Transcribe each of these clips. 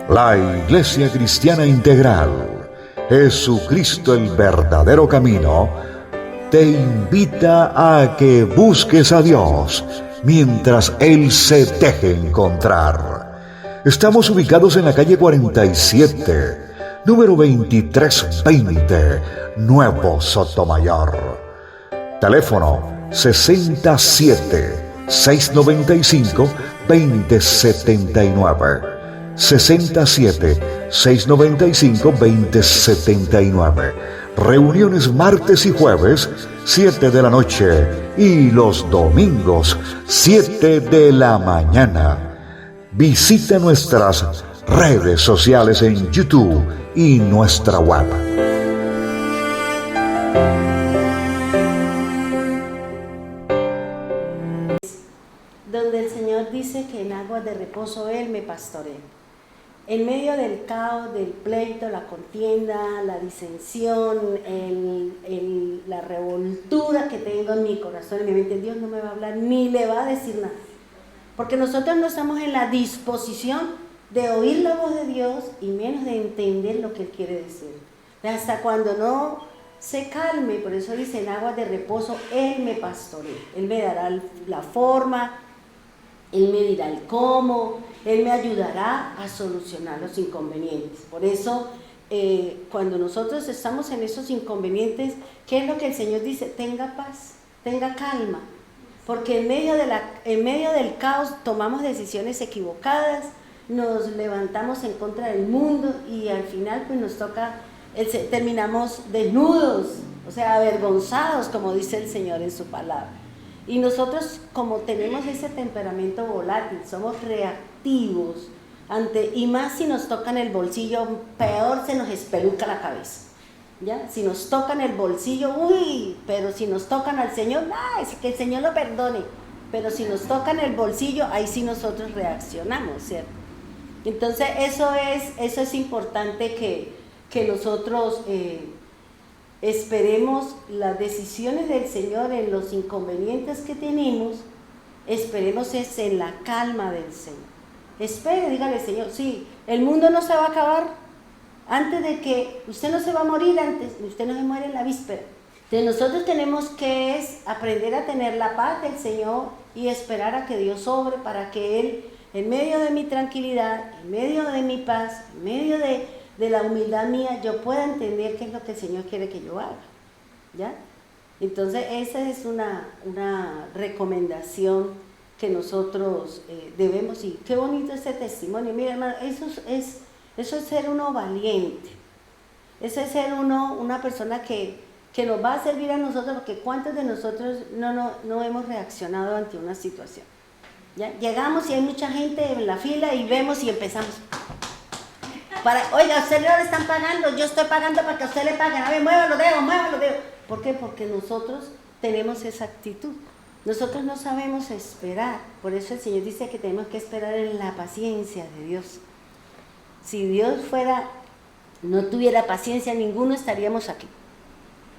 La Iglesia Cristiana Integral, Jesucristo el verdadero camino, te invita a que busques a Dios mientras Él se deje encontrar. Estamos ubicados en la calle 47, número 2320, Nuevo Sotomayor. Teléfono 67-695-2079. 67-695-2079. Reuniones martes y jueves, 7 de la noche, y los domingos, 7 de la mañana. Visita nuestras redes sociales en YouTube y nuestra web. Donde el Señor dice que en aguas de reposo Él me pastorea. En medio del caos, del pleito, la contienda, la disensión, la revoltura que tengo en mi corazón, en mi mente, Dios no me va a hablar ni le va a decir nada. Porque nosotros no estamos en la disposición de oír la voz de Dios y menos de entender lo que Él quiere decir. Hasta cuando no se calme, por eso dice en aguas de reposo, Él me pastorea. Él me dará la forma, Él me dirá el cómo, Él me ayudará a solucionar los inconvenientes. Por eso, cuando nosotros estamos en esos inconvenientes, ¿qué es lo que el Señor dice? Tenga paz, tenga calma. Porque en medio del caos tomamos decisiones equivocadas, nos levantamos en contra del mundo y al final pues nos toca, terminamos desnudos, o sea, avergonzados, como dice el Señor en su palabra. Y nosotros, como tenemos ese temperamento volátil, somos reactivos y más si nos tocan el bolsillo, peor se nos espeluca la cabeza. ¿Ya? Si nos tocan el bolsillo, uy, pero si nos tocan al Señor, es que el Señor lo perdone. Pero si nos tocan el bolsillo, ahí sí nosotros reaccionamos, ¿cierto? Entonces eso es importante que nosotros esperemos las decisiones del Señor en los inconvenientes que tenemos, esperemos es en la calma del Señor. Espere, dígale al Señor, sí, el mundo no se va a acabar antes de que, usted no se va a morir antes, usted no se muere en la víspera. Entonces nosotros tenemos que aprender a tener la paz del Señor y esperar a que Dios obre para que Él, en medio de mi tranquilidad, en medio de mi paz, en medio de la humildad mía, yo pueda entender qué es lo que el Señor quiere que yo haga, ¿ya? Entonces esa es una recomendación que nosotros debemos, y qué bonito este testimonio. Mira, hermano, eso es ser uno valiente, eso es ser uno una persona que nos va a servir a nosotros, porque ¿cuántos de nosotros no hemos reaccionado ante una situación? ¿Ya? Llegamos y hay mucha gente en la fila y vemos y empezamos. Oiga, a usted no le están pagando, yo estoy pagando para que a usted le paguen. A ver, mueva los dedos. ¿Por qué? Porque nosotros tenemos esa actitud. Nosotros no sabemos esperar. Por eso el Señor dice que tenemos que esperar en la paciencia de Dios. Si Dios no tuviera paciencia, ninguno estaríamos aquí.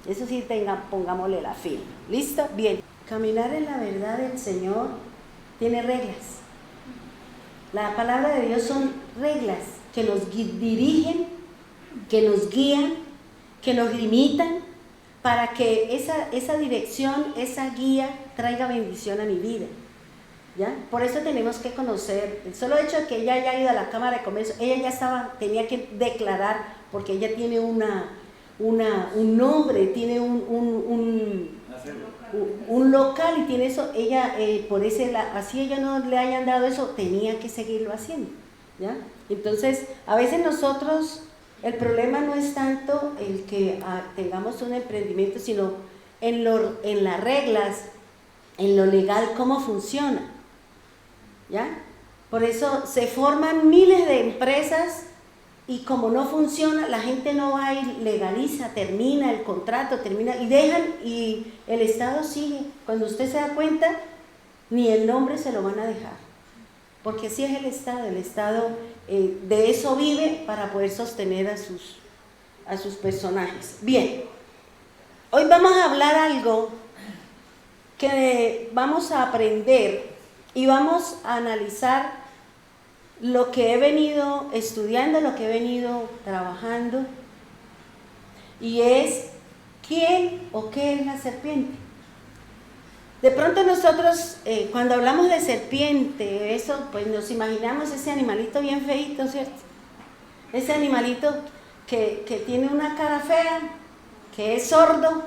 Eso sí, pongámosle la fila. ¿Listo? Bien. Caminar en la verdad del Señor tiene reglas. La palabra de Dios son reglas que nos dirigen, que nos guían, que nos limitan, para que esa dirección, esa guía traiga bendición a mi vida. ¿Ya? Por eso tenemos que conocer, el solo hecho de que ella haya ido a la Cámara de Comercio, ella ya tenía que declarar, porque ella tiene un nombre, tiene un local y tiene eso, ella así ella no le hayan dado eso, tenía que seguirlo haciendo, ¿ya? Entonces, a veces nosotros, el problema no es tanto el que tengamos un emprendimiento, sino en las reglas, en lo legal, cómo funciona, ¿ya? Por eso se forman miles de empresas y como no funciona, la gente no va y legaliza, termina el contrato, y dejan, y el Estado sigue. Cuando usted se da cuenta, ni el nombre se lo van a dejar. porque así es el Estado de eso vive para poder sostener a sus personajes. Bien, hoy vamos a hablar algo que vamos a aprender y vamos a analizar lo que he venido estudiando, lo que he venido trabajando, y es ¿quién o qué es la serpiente? De pronto nosotros, cuando hablamos de serpiente, eso, pues nos imaginamos ese animalito bien feíto, ¿cierto? Ese animalito que tiene una cara fea, que es sordo,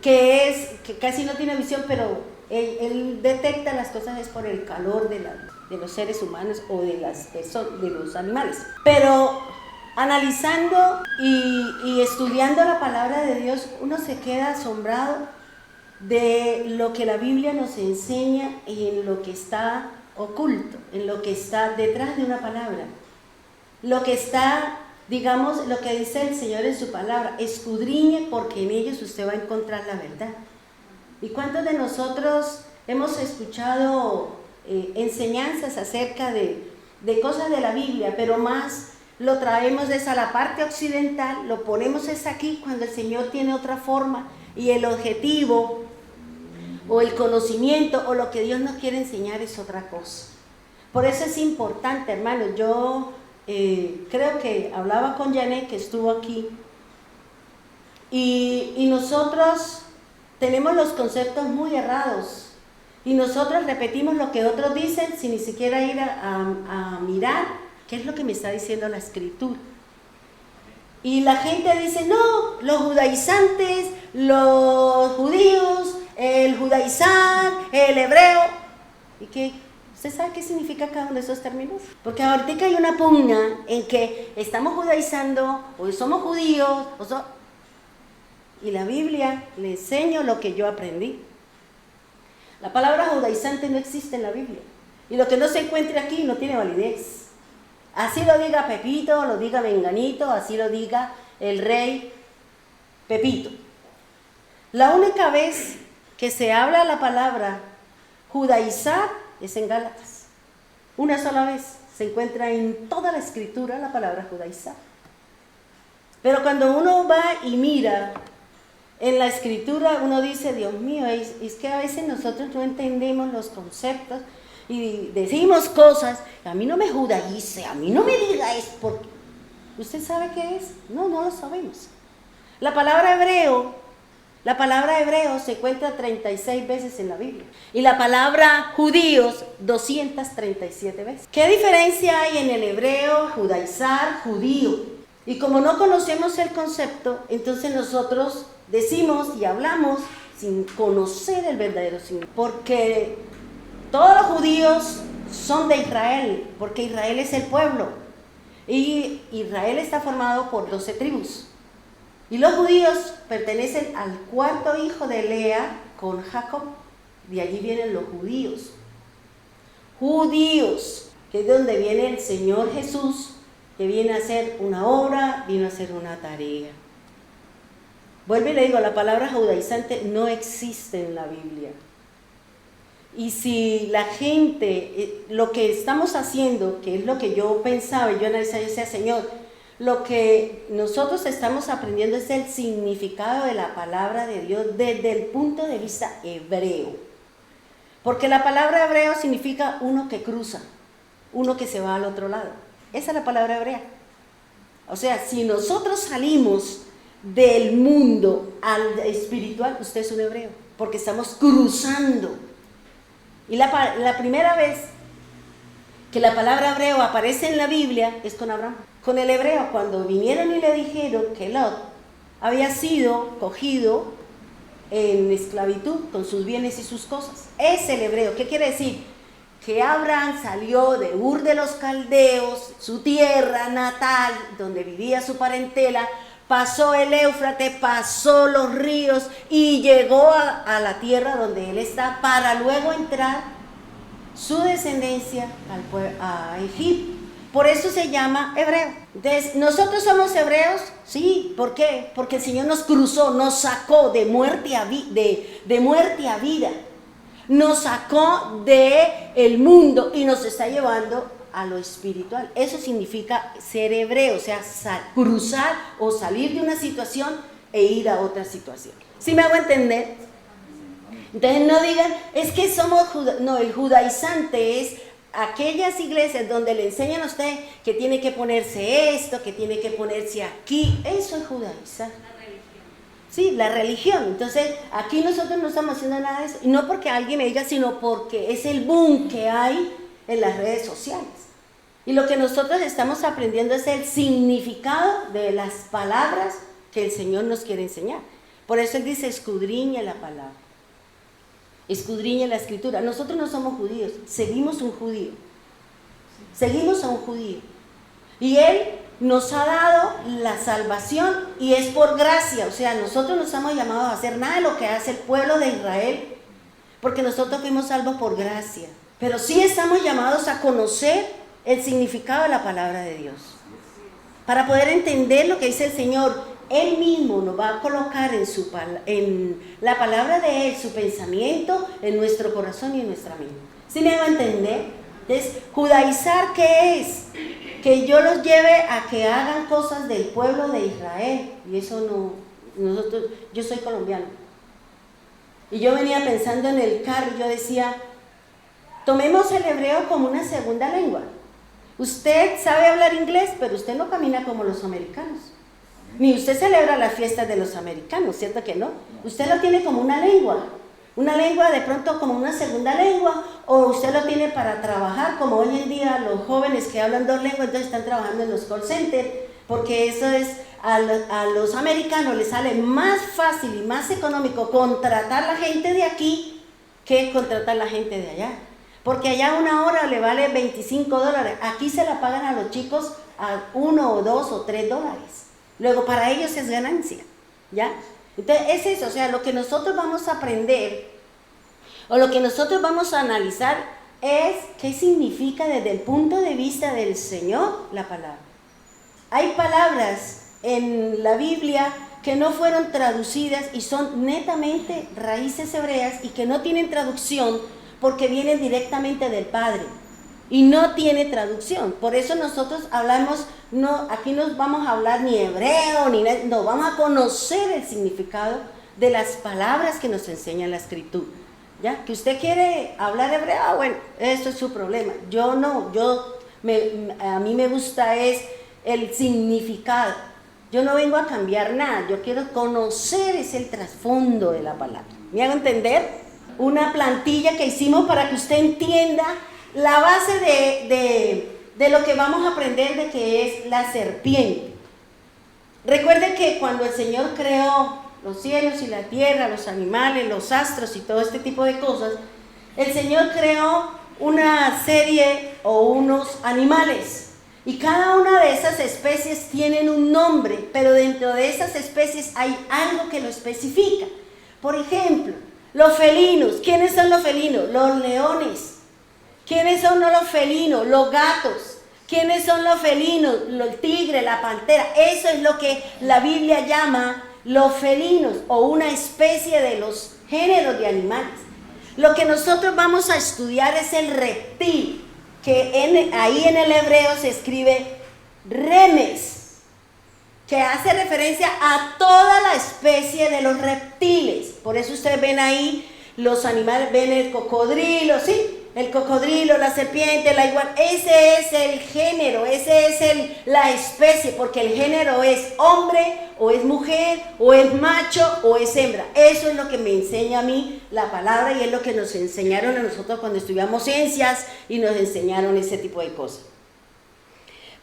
que casi no tiene visión, pero él detecta las cosas es por el calor de los seres humanos o de los animales. Pero analizando y estudiando la palabra de Dios, uno se queda asombrado de lo que la Biblia nos enseña y en lo que está oculto, en lo que está detrás de una palabra, lo que está, digamos, lo que dice el Señor en su palabra: escudriñe porque en ellos usted va a encontrar la verdad. ¿Y cuántos de nosotros hemos escuchado enseñanzas acerca de cosas de la Biblia, pero más lo traemos desde la parte occidental, lo ponemos es aquí cuando el Señor tiene otra forma y el objetivo o el conocimiento o lo que Dios nos quiere enseñar es otra cosa? Por eso es importante, hermanos. Yo creo que hablaba con Janet, que estuvo aquí, y nosotros tenemos los conceptos muy errados y nosotros repetimos lo que otros dicen sin ni siquiera ir a mirar qué es lo que me está diciendo la Escritura. Y la gente dice: no, los judaizantes, los judíos, el judaizar, el hebreo. ¿Y qué? ¿Usted sabe qué significa cada uno de esos términos? Porque ahorita hay una pugna en que estamos judaizando, o somos judíos, y la Biblia le enseño lo que yo aprendí. La palabra judaizante no existe en la Biblia, y lo que no se encuentre aquí no tiene validez. Así lo diga Pepito, lo diga Menganito, así lo diga el rey Pepito. La única vez que se habla la palabra judaizar es en Gálatas. Una sola vez se encuentra en toda la Escritura la palabra judaizar. Pero cuando uno va y mira en la Escritura, uno dice: Dios mío, es que a veces nosotros no entendemos los conceptos y decimos cosas: a mí no me judaice, a mí no me diga es porque... ¿Usted sabe qué es? No lo sabemos. La palabra hebreo se encuentra 36 veces en la Biblia. Y la palabra judíos 237 veces. ¿Qué diferencia hay en el hebreo, judaizar, judío? Y como no conocemos el concepto, entonces nosotros decimos y hablamos sin conocer el verdadero significado. Porque todos los judíos son de Israel, porque Israel es el pueblo. Y Israel está formado por 12 tribus. Y los judíos pertenecen al cuarto hijo de Lea con Jacob. De allí vienen los judíos. Judíos, que es de donde viene el Señor Jesús, que viene a hacer una obra, vino a hacer una tarea. Vuelvo y le digo, la palabra judaizante no existe en la Biblia. Y si la gente, lo que estamos haciendo, que es lo que yo pensaba y yo analizaba, yo decía: Señor, lo que nosotros estamos aprendiendo es el significado de la palabra de Dios desde el punto de vista hebreo. Porque la palabra hebreo significa uno que cruza, uno que se va al otro lado. Esa es la palabra hebrea. O sea, si nosotros salimos del mundo al espiritual, usted es un hebreo, porque estamos cruzando. Y la primera vez que la palabra hebreo aparece en la Biblia es con Abraham. Con el hebreo, cuando vinieron y le dijeron que Lot había sido cogido en esclavitud con sus bienes y sus cosas. Es el hebreo. ¿Qué quiere decir? Que Abraham salió de Ur de los Caldeos, su tierra natal, donde vivía su parentela, pasó el Éufrates, pasó los ríos y llegó a la tierra donde él está, para luego entrar su descendencia a Egipto. Por eso se llama hebreo. Entonces, ¿nosotros somos hebreos? Sí. ¿Por qué? Porque el Señor nos cruzó, nos sacó de muerte a vida. nos sacó del mundo y nos está llevando a lo espiritual. Eso significa ser hebreo, o sea, cruzar o salir de una situación e ir a otra situación. ¿Sí me hago entender? Entonces no digan, es que somos no, el judaizante es aquellas iglesias donde le enseñan a usted que tiene que ponerse esto, que tiene que ponerse aquí. Eso es judaizar. Sí, la religión. Entonces aquí nosotros no estamos haciendo nada de eso, y no porque alguien me diga, sino porque es el boom que hay en las redes sociales. Y lo que nosotros estamos aprendiendo es el significado de las palabras que el Señor nos quiere enseñar. Por eso Él dice, escudriña la palabra, escudriña la escritura. Nosotros no somos judíos, seguimos un judío. Seguimos a un judío. Y Él nos ha dado la salvación y es por gracia. O sea, nosotros no estamos llamados a hacer nada de lo que hace el pueblo de Israel, porque nosotros fuimos salvos por gracia. Pero sí estamos llamados a conocer el significado de la palabra de Dios, para poder entender lo que dice el Señor. Él mismo nos va a colocar en la palabra de Él, su pensamiento en nuestro corazón y en nuestra mente. ¿Sí me va a entender? Entonces, judaizar, ¿qué es? Que yo los lleve a que hagan cosas del pueblo de Israel. Y eso no, yo soy colombiano. Y yo venía pensando en el carro y yo decía, tomemos el hebreo como una segunda lengua. Usted sabe hablar inglés, pero usted no camina como los americanos. Ni usted celebra las fiestas de los americanos, ¿cierto que no? Usted lo tiene como una lengua de pronto como una segunda lengua, o usted lo tiene para trabajar, como hoy en día los jóvenes que hablan dos lenguas, entonces están trabajando en los call centers, porque eso es, a los americanos les sale más fácil y más económico contratar a la gente de aquí que contratar a la gente de allá. Porque allá una hora le vale $25, aquí se la pagan a los chicos a $1 o $2 o $3. Luego para ellos es ganancia, ¿ya? Entonces es eso, o sea, lo que nosotros vamos a aprender o lo que nosotros vamos a analizar es qué significa desde el punto de vista del Señor la palabra. Hay palabras en la Biblia que no fueron traducidas y son netamente raíces hebreas y que no tienen traducción porque vienen directamente del Padre y no tiene traducción. Por eso nosotros hablamos, aquí no vamos a hablar ni hebreo, no, vamos a conocer el significado de las palabras que nos enseña la Escritura. ¿Ya? Que usted quiere hablar hebreo, bueno, eso es su problema. Yo no, a mí me gusta es el significado. Yo no vengo a cambiar nada, yo quiero conocer el trasfondo de la palabra. ¿Me hago entender? Una plantilla que hicimos para que usted entienda la base de lo que vamos a aprender de que es la serpiente. Recuerde que cuando el Señor creó los cielos y la tierra, los animales, los astros y todo este tipo de cosas, el Señor creó una serie o unos animales. Y cada una de esas especies tienen un nombre, pero dentro de esas especies hay algo que lo especifica. Por ejemplo, los felinos. ¿Quiénes son los felinos? Los leones. ¿Quiénes son los felinos? Los gatos. ¿Quiénes son los felinos? El tigre, la pantera. Eso es lo que la Biblia llama los felinos o una especie de los géneros de animales. Lo que nosotros vamos a estudiar es el reptil, que ahí en el hebreo se escribe remes, que hace referencia a toda la especie de los reptiles. Por eso ustedes ven ahí los animales, ven el cocodrilo, ¿sí? El cocodrilo, la serpiente, la iguana. Ese es el género, ese es la especie, porque el género es hombre, o es mujer, o es macho, o es hembra. Eso es lo que me enseña a mí la palabra y es lo que nos enseñaron a nosotros cuando estudiamos ciencias y nos enseñaron ese tipo de cosas.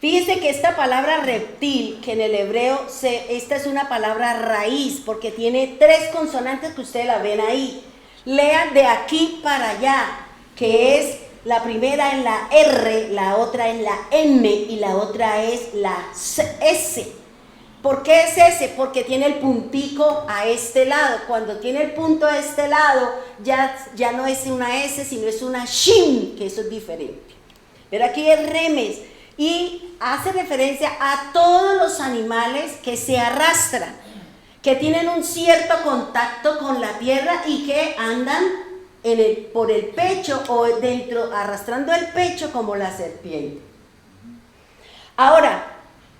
Fíjense que esta palabra reptil, que en el hebreo, esta es una palabra raíz, porque tiene 3 consonantes que ustedes la ven ahí. Lean de aquí para allá, que es la primera en la R, la otra en la M y la otra es la S. ¿Por qué es S? Porque tiene el puntico a este lado. Cuando tiene el punto a este lado, ya no es una S, sino es una shin, que eso es diferente. Pero aquí es remes. Y hace referencia a todos los animales que se arrastran, que tienen un cierto contacto con la tierra y que andan por el pecho o dentro, arrastrando el pecho como la serpiente. Ahora,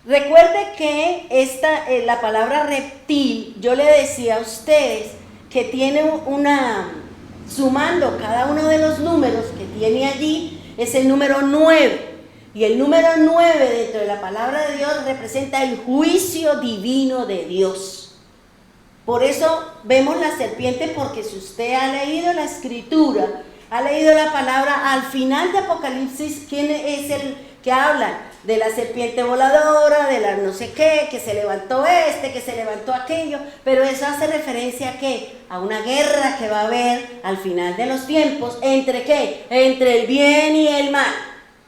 recuerde que la palabra reptil, yo le decía a ustedes que tiene sumando cada uno de los números que tiene allí, es el número 9. Y el número 9 dentro de la palabra de Dios representa el juicio divino de Dios. Por eso vemos la serpiente, porque si usted ha leído la escritura, ha leído la palabra, al final de Apocalipsis, ¿quién es el que habla? De la serpiente voladora, de la no sé qué, que se levantó que se levantó aquello, pero eso hace referencia ¿a qué? A una guerra que va a haber al final de los tiempos, ¿entre qué? Entre el bien y el mal.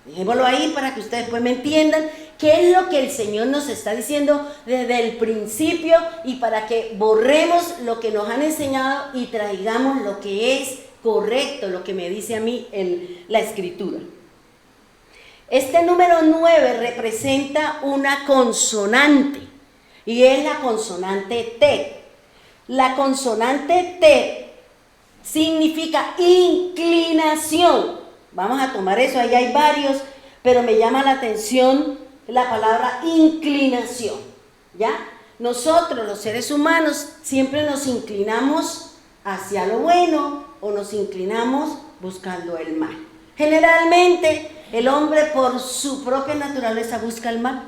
Dejémoslo ahí para que ustedes pues me entiendan qué es lo que el Señor nos está diciendo desde el principio, y para que borremos lo que nos han enseñado y traigamos lo que es correcto, lo que me dice a mí la escritura. Este número 9 representa una consonante, y es la consonante T. La consonante T significa inclinación. Vamos a tomar eso, ahí hay varios, pero me llama la atención la palabra inclinación, ¿ya? Nosotros, los seres humanos, siempre nos inclinamos hacia lo bueno o nos inclinamos buscando el mal. Generalmente, el hombre por su propia naturaleza busca el mal.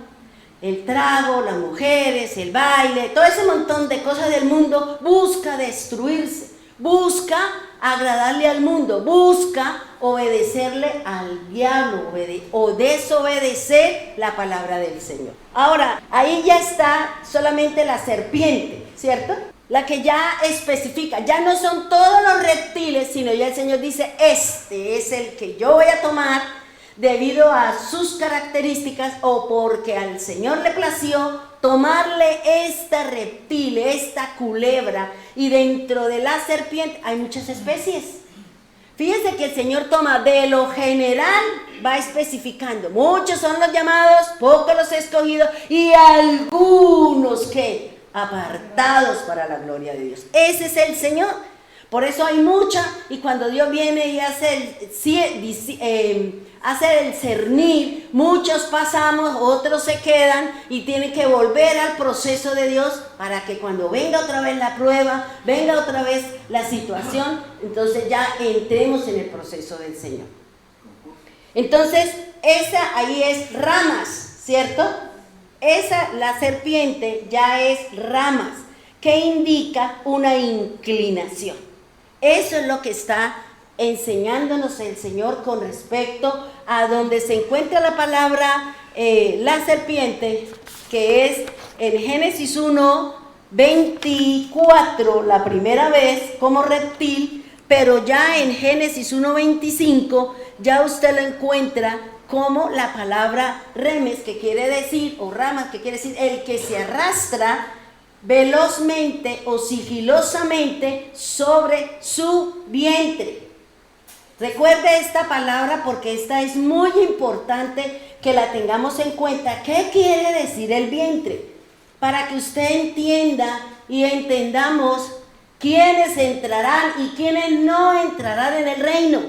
El trago, las mujeres, el baile, todo ese montón de cosas del mundo busca destruirse, busca agradarle al mundo, busca obedecerle al diablo o desobedecer la palabra del Señor. Ahora, ahí ya está solamente la serpiente, ¿cierto? La que ya especifica, ya no son todos los reptiles, sino ya el Señor dice, este es el que yo voy a tomar debido a sus características, o porque al Señor le plació tomarle esta reptil, esta culebra, y dentro de la serpiente hay muchas especies. Fíjense que el Señor toma de lo general, va especificando. Muchos son los llamados, pocos los escogidos, y algunos que apartados para la gloria de Dios. Ese es el Señor. Por eso hay mucha, y cuando Dios viene y hace el cernir, muchos pasamos, otros se quedan y tienen que volver al proceso de Dios para que cuando venga otra vez la prueba, venga otra vez la situación, entonces ya entremos en el proceso del Señor. Entonces, esa ahí es ramas, ¿cierto? La serpiente ya es ramas, que indica una inclinación. Eso es lo que está enseñándonos el Señor con respecto a donde se encuentra la palabra la serpiente, que es en Génesis 1:24 la primera vez como reptil, pero ya en Génesis 1:25 ya usted lo encuentra como la palabra remes, que quiere decir, o ramas, que quiere decir el que se arrastra velozmente o sigilosamente sobre su vientre. Recuerde esta palabra porque esta es muy importante que la tengamos en cuenta. ¿Qué quiere decir el vientre? Para que usted entienda y entendamos quiénes entrarán y quiénes no entrarán en el reino,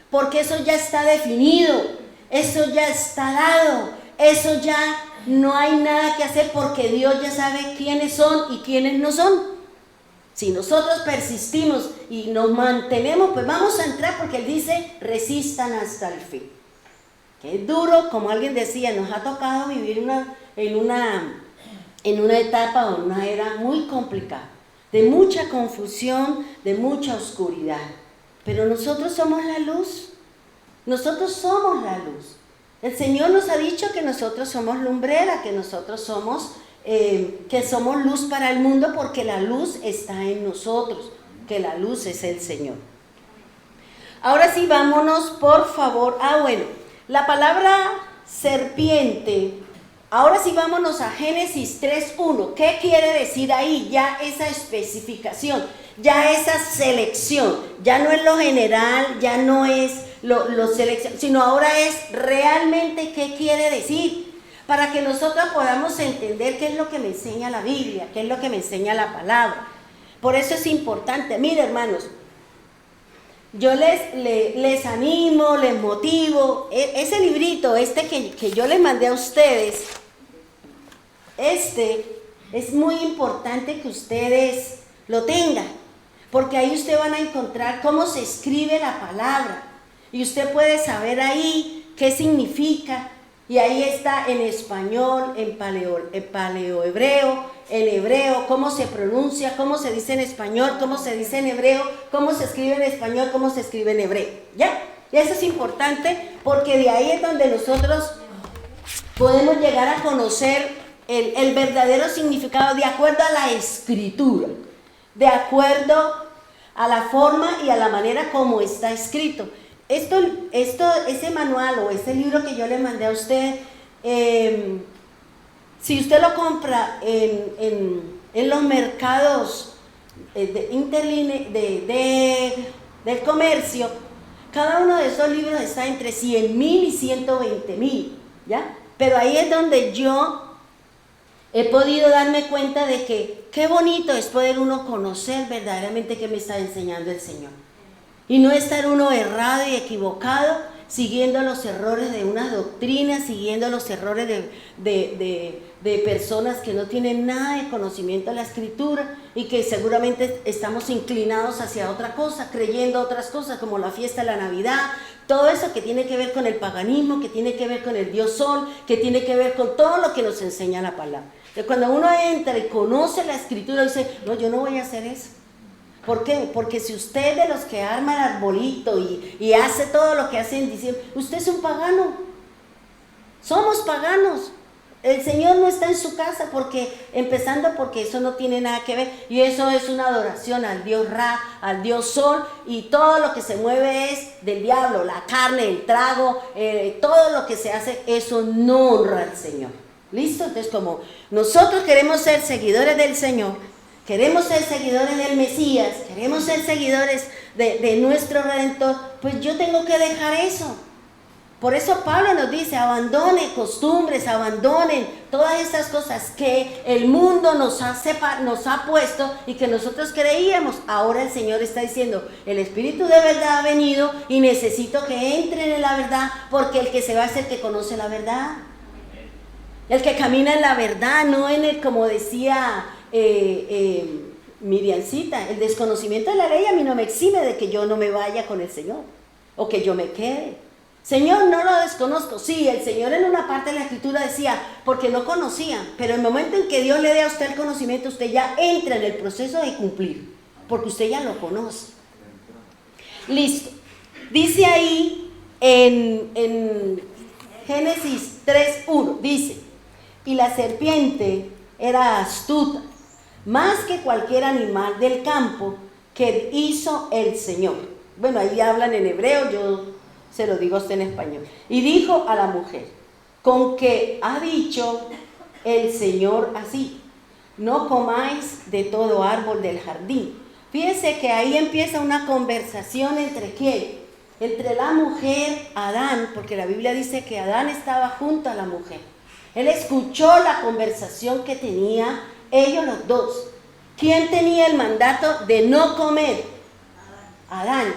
porque eso ya está definido, eso ya está dado, eso ya no hay nada que hacer, porque Dios ya sabe quiénes son y quiénes no son. Si nosotros persistimos y nos mantenemos, pues vamos a entrar, porque Él dice, resistan hasta el fin. Que es duro, como alguien decía, nos ha tocado vivir en una etapa o una era muy complicada, de mucha confusión, de mucha oscuridad. Pero nosotros somos la luz, nosotros somos la luz. El Señor nos ha dicho que nosotros somos lumbrera, que nosotros somos luz para el mundo, porque la luz está en nosotros, que la luz es el Señor. Ahora sí, vámonos por favor. La palabra serpiente, ahora sí vámonos a Génesis 3:1. ¿Qué quiere decir ahí? Ya esa especificación, ya esa selección, ya no es lo general, ya no es lo selección, sino ahora es realmente qué quiere decir, para que nosotros podamos entender qué es lo que me enseña la Biblia, qué es lo que me enseña la palabra. Por eso es importante. Mire, hermanos, yo les animo, les motivo. Ese librito, que yo les mandé a ustedes, es muy importante que ustedes lo tengan, porque ahí ustedes van a encontrar cómo se escribe la palabra, y usted puede saber ahí qué significa, y ahí está en español, en paleohebreo, en hebreo, cómo se pronuncia, cómo se dice en español, cómo se dice en hebreo, cómo se escribe en español, cómo se escribe en hebreo, ¿ya? Y eso es importante, porque de ahí es donde nosotros podemos llegar a conocer el verdadero significado de acuerdo a la escritura, de acuerdo a la forma y a la manera como está escrito. Ese manual o ese libro que yo le mandé a usted, si usted lo compra en los mercados del comercio, cada uno de esos libros está entre 100,000 y 120,000, ¿ya? Pero ahí es donde yo he podido darme cuenta de que qué bonito es poder uno conocer verdaderamente qué me está enseñando el Señor. Y no estar uno errado y equivocado, siguiendo los errores de unas doctrinas, siguiendo los errores de personas que no tienen nada de conocimiento de la Escritura y que seguramente estamos inclinados hacia otra cosa, creyendo otras cosas como la fiesta de la Navidad, todo eso que tiene que ver con el paganismo, que tiene que ver con el Dios Sol, que tiene que ver con todo lo que nos enseña la palabra. Cuando uno entra y conoce la Escritura, dice, no, yo no voy a hacer eso. ¿Por qué? Porque si usted es de los que arma el arbolito y hace todo lo que hace en diciembre, usted es un pagano. Somos paganos. El Señor no está en su casa empezando porque eso no tiene nada que ver, y eso es una adoración al Dios Ra, al Dios Sol, y todo lo que se mueve es del diablo, la carne, el trago, todo lo que se hace, eso no honra al Señor. ¿Listo? Entonces, como nosotros queremos ser seguidores del Señor, queremos ser seguidores del Mesías, queremos ser seguidores de nuestro Redentor, pues yo tengo que dejar eso. Por eso Pablo nos dice, abandonen costumbres, abandonen todas estas cosas que el mundo nos ha puesto y que nosotros creíamos. Ahora el Señor está diciendo, el Espíritu de verdad ha venido y necesito que entren en la verdad, porque el que se va es el que conoce la verdad. El que camina en la verdad, no en el, como decía Miriamcita, el desconocimiento de la ley a mí no me exime de que yo no me vaya con el Señor o que yo me quede. Señor, no lo desconozco. Sí, el Señor en una parte de la Escritura decía, porque no conocían, pero el momento en que Dios le dé a usted el conocimiento, usted ya entra en el proceso de cumplir, porque usted ya lo conoce. Listo. Dice ahí en Génesis 3:1, dice, y la serpiente era astuta, más que cualquier animal del campo que hizo el Señor. Bueno, ahí hablan en hebreo, yo se lo digo a usted en español. Y dijo a la mujer, con que ha dicho el Señor así, no comáis de todo árbol del jardín. Fíjense que ahí empieza una conversación entre ¿quién? Entre la mujer, Adán, porque la Biblia dice que Adán estaba junto a la mujer. Él escuchó la conversación que tenía ellos los dos. ¿Quién tenía el mandato de no comer? Adán.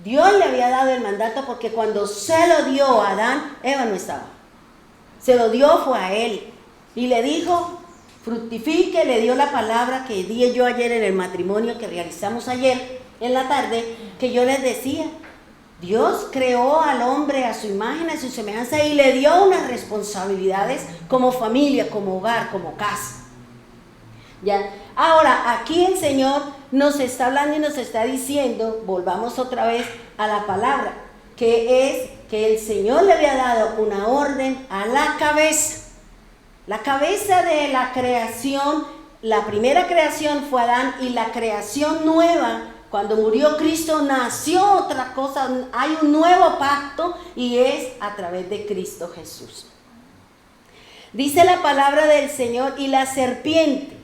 Dios le había dado el mandato porque cuando se lo dio a Adán, Eva no estaba. Se lo dio fue a él. Y le dijo, fructifique, le dio la palabra que di yo ayer en el matrimonio que realizamos ayer en la tarde, que yo les decía. Dios creó al hombre a su imagen, a su semejanza y le dio unas responsabilidades como familia, como hogar, como casa. ¿Ya? Ahora, aquí el Señor nos está hablando y nos está diciendo, volvamos otra vez a la palabra, que es que el Señor le había dado una orden a la cabeza. La cabeza de la creación, la primera creación fue Adán y la creación nueva, cuando murió Cristo, nació otra cosa, hay un nuevo pacto y es a través de Cristo Jesús. Dice la palabra del Señor y la serpiente.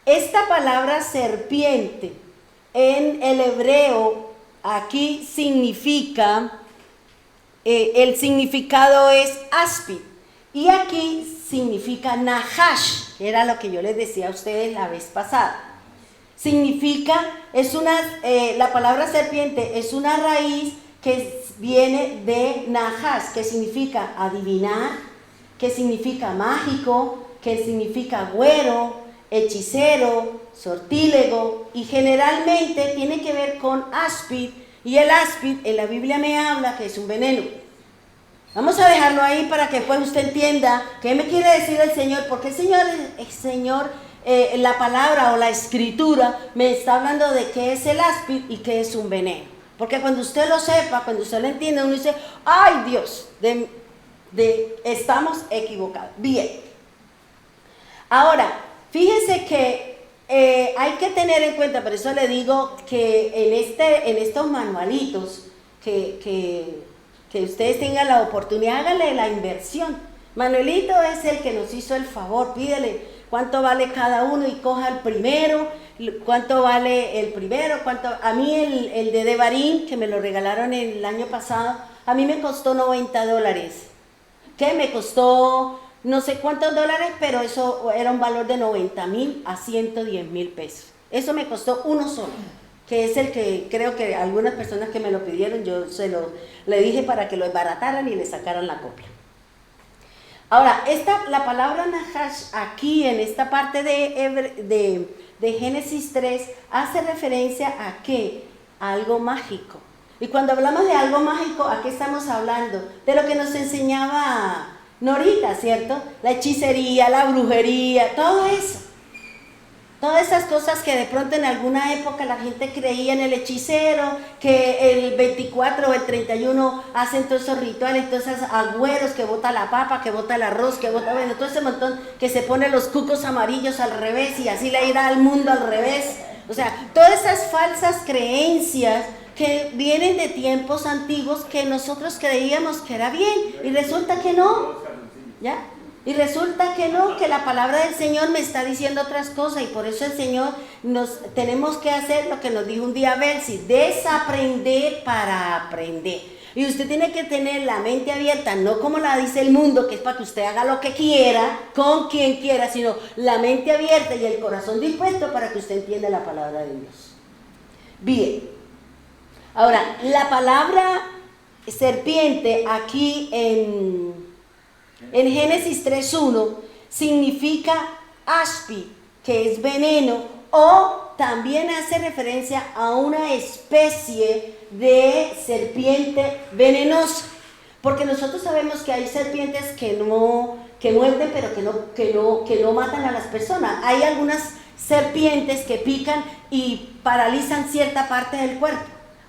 Esta palabra serpiente en el hebreo aquí significa, el significado es áspid y aquí significa nahash, que era lo que yo les decía a ustedes la vez pasada. Significa, la palabra serpiente es una raíz que viene de najas, que significa adivinar, que significa mágico, que significa güero, hechicero, sortílego, y generalmente tiene que ver con áspid, y el áspid en la Biblia me habla que es un veneno. Vamos a dejarlo ahí para que después usted entienda qué me quiere decir el Señor, porque el Señor, la palabra o la escritura me está hablando de qué es el áspid y qué es un veneno. Porque cuando usted lo sepa, cuando usted lo entienda, uno dice, ¡ay Dios! Estamos equivocados. Bien. Ahora, fíjese que hay que tener en cuenta, por eso le digo que en estos manualitos que ustedes tengan la oportunidad, háganle la inversión. Manuelito es el que nos hizo el favor, pídele cuánto vale cada uno y coja el primero, cuánto vale el primero, a mí el de Devarim, que me lo regalaron el año pasado, a mí me costó $90, que me costó no sé cuántos dólares, pero eso era un valor de 90,000 a 110,000 pesos. Eso me costó uno solo, que es el que creo que algunas personas que me lo pidieron, yo le dije para que lo desbarataran y le sacaran la copia. Ahora, la palabra nahash aquí en esta parte de Génesis 3 hace referencia a ¿qué? A algo mágico. Y cuando hablamos de algo mágico, ¿a qué estamos hablando? De lo que nos enseñaba Norita, ¿cierto? La hechicería, la brujería, todo eso. Todas esas cosas que de pronto en alguna época la gente creía en el hechicero, que el 24 o el 31 hacen todos esos rituales, todos esos agüeros, que bota la papa, que bota el arroz, que bota, bueno, todo ese montón, que se pone los cucos amarillos al revés y así le irá al mundo al revés. O sea, todas esas falsas creencias que vienen de tiempos antiguos que nosotros creíamos que era bien y resulta que no, ¿ya? Y resulta que no, que la palabra del Señor me está diciendo otras cosas y por eso el Señor tenemos que hacer lo que nos dijo un día Belsi, desaprender para aprender. Y usted tiene que tener la mente abierta, no como la dice el mundo, que es para que usted haga lo que quiera, con quien quiera, sino la mente abierta y el corazón dispuesto para que usted entienda la palabra de Dios. Bien, ahora, la palabra serpiente aquí en Génesis 3.1 significa aspi, que es veneno, o también hace referencia a una especie de serpiente venenosa, porque nosotros sabemos que hay serpientes que muerden, pero que no matan a las personas. Hay algunas serpientes que pican y paralizan cierta parte del cuerpo.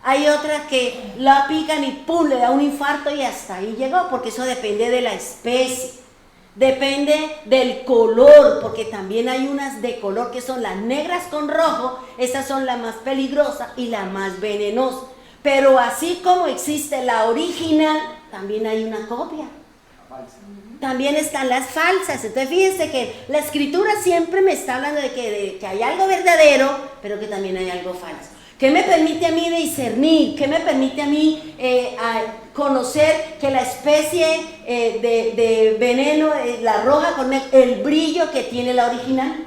Hay otras que la pican y ¡pum!, le da un infarto y hasta ahí llegó, porque eso depende de la especie, depende del color, porque también hay unas de color que son las negras con rojo, esas son las más peligrosas y las más venenosas. Pero así como existe la original, también hay una copia. También están las falsas. Entonces fíjense que la escritura siempre me está hablando de que hay algo verdadero, pero que también hay algo falso. ¿Qué me permite a mí discernir? ¿Qué me permite a mí conocer que la especie de veneno, la roja con el brillo que tiene la original?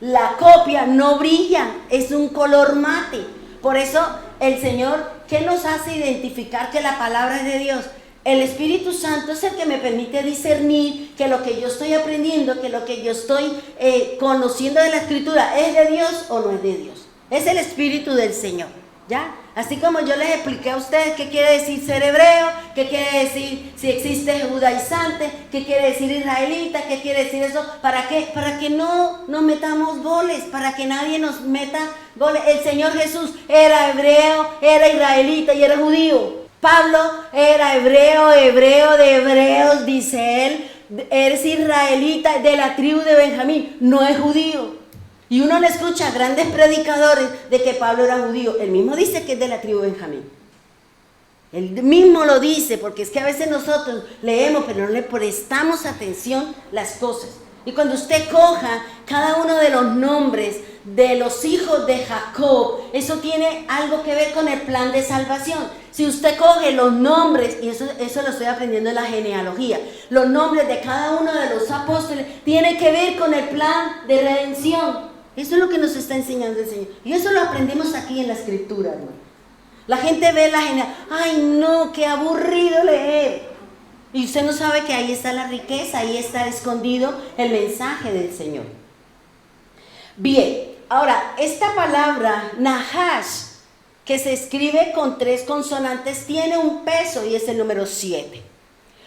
La copia no brilla, es un color mate. Por eso el Señor, ¿qué nos hace identificar que la palabra es de Dios? El Espíritu Santo es el que me permite discernir que lo que yo estoy aprendiendo, que lo que yo estoy conociendo de la Escritura, ¿es de Dios o no es de Dios? Es el Espíritu del Señor, ¿ya? Así como yo les expliqué a ustedes qué quiere decir ser hebreo, qué quiere decir si existe judaizante, qué quiere decir israelita, qué quiere decir eso, ¿para qué? Para que no nos metamos goles, para que nadie nos meta goles. El Señor Jesús era hebreo, era israelita y era judío. Pablo era hebreo de hebreos, dice él, es israelita de la tribu de Benjamín, no es judío. Y uno le escucha a grandes predicadores de que Pablo era judío. Él mismo dice que es de la tribu de Benjamín. Él mismo lo dice, porque es que a veces nosotros leemos, pero no le prestamos atención las cosas. Y cuando usted coja cada uno de los nombres de los hijos de Jacob, eso tiene algo que ver con el plan de salvación. Si usted coge los nombres, y eso lo estoy aprendiendo en la genealogía, los nombres de cada uno de los apóstoles tienen que ver con el plan de redención. Eso es lo que nos está enseñando el Señor. Y eso lo aprendemos aquí en la Escritura, hermano. La gente ve la genial, ay no, qué aburrido leer. Y usted no sabe que ahí está la riqueza, ahí está escondido el mensaje del Señor. Bien, ahora, esta palabra, Nahash, que se escribe con 3 consonantes, tiene un peso y es el número 7.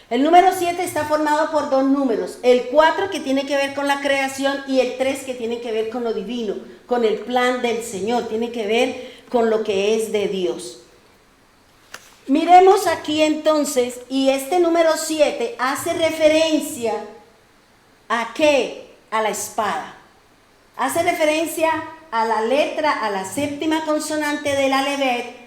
El número 7 está formado por 2 números, el 4 que tiene que ver con la creación y el 3 que tiene que ver con lo divino, con el plan del Señor, tiene que ver con lo que es de Dios. Miremos aquí entonces, y este número 7 hace referencia ¿a qué? A la espada. Hace referencia a la letra, a la 7ª consonante del alefet,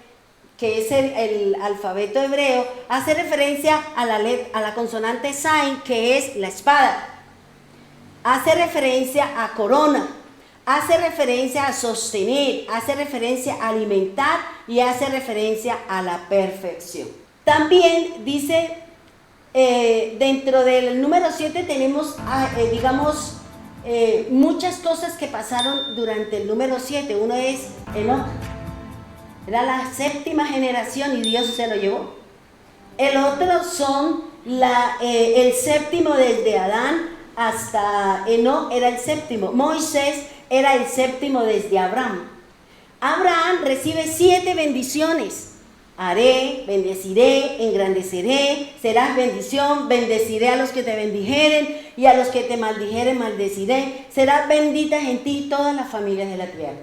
que es el alfabeto hebreo, hace referencia a la consonante Zain, que es la espada. Hace referencia a corona, hace referencia a sostener, hace referencia a alimentar y hace referencia a la perfección. También dice, dentro del número 7 tenemos, muchas cosas que pasaron durante el número 7. Uno es Enoch. Era la 7ª generación y Dios se lo llevó. El otro son el 7º desde Adán hasta Enoch, era el 7º. Moisés era el 7º desde Abraham. Abraham recibe 7 bendiciones. Haré, bendeciré, engrandeceré, serás bendición, bendeciré a los que te bendijeren y a los que te maldijeren maldeciré. Serás benditas en ti todas las familias de la tierra.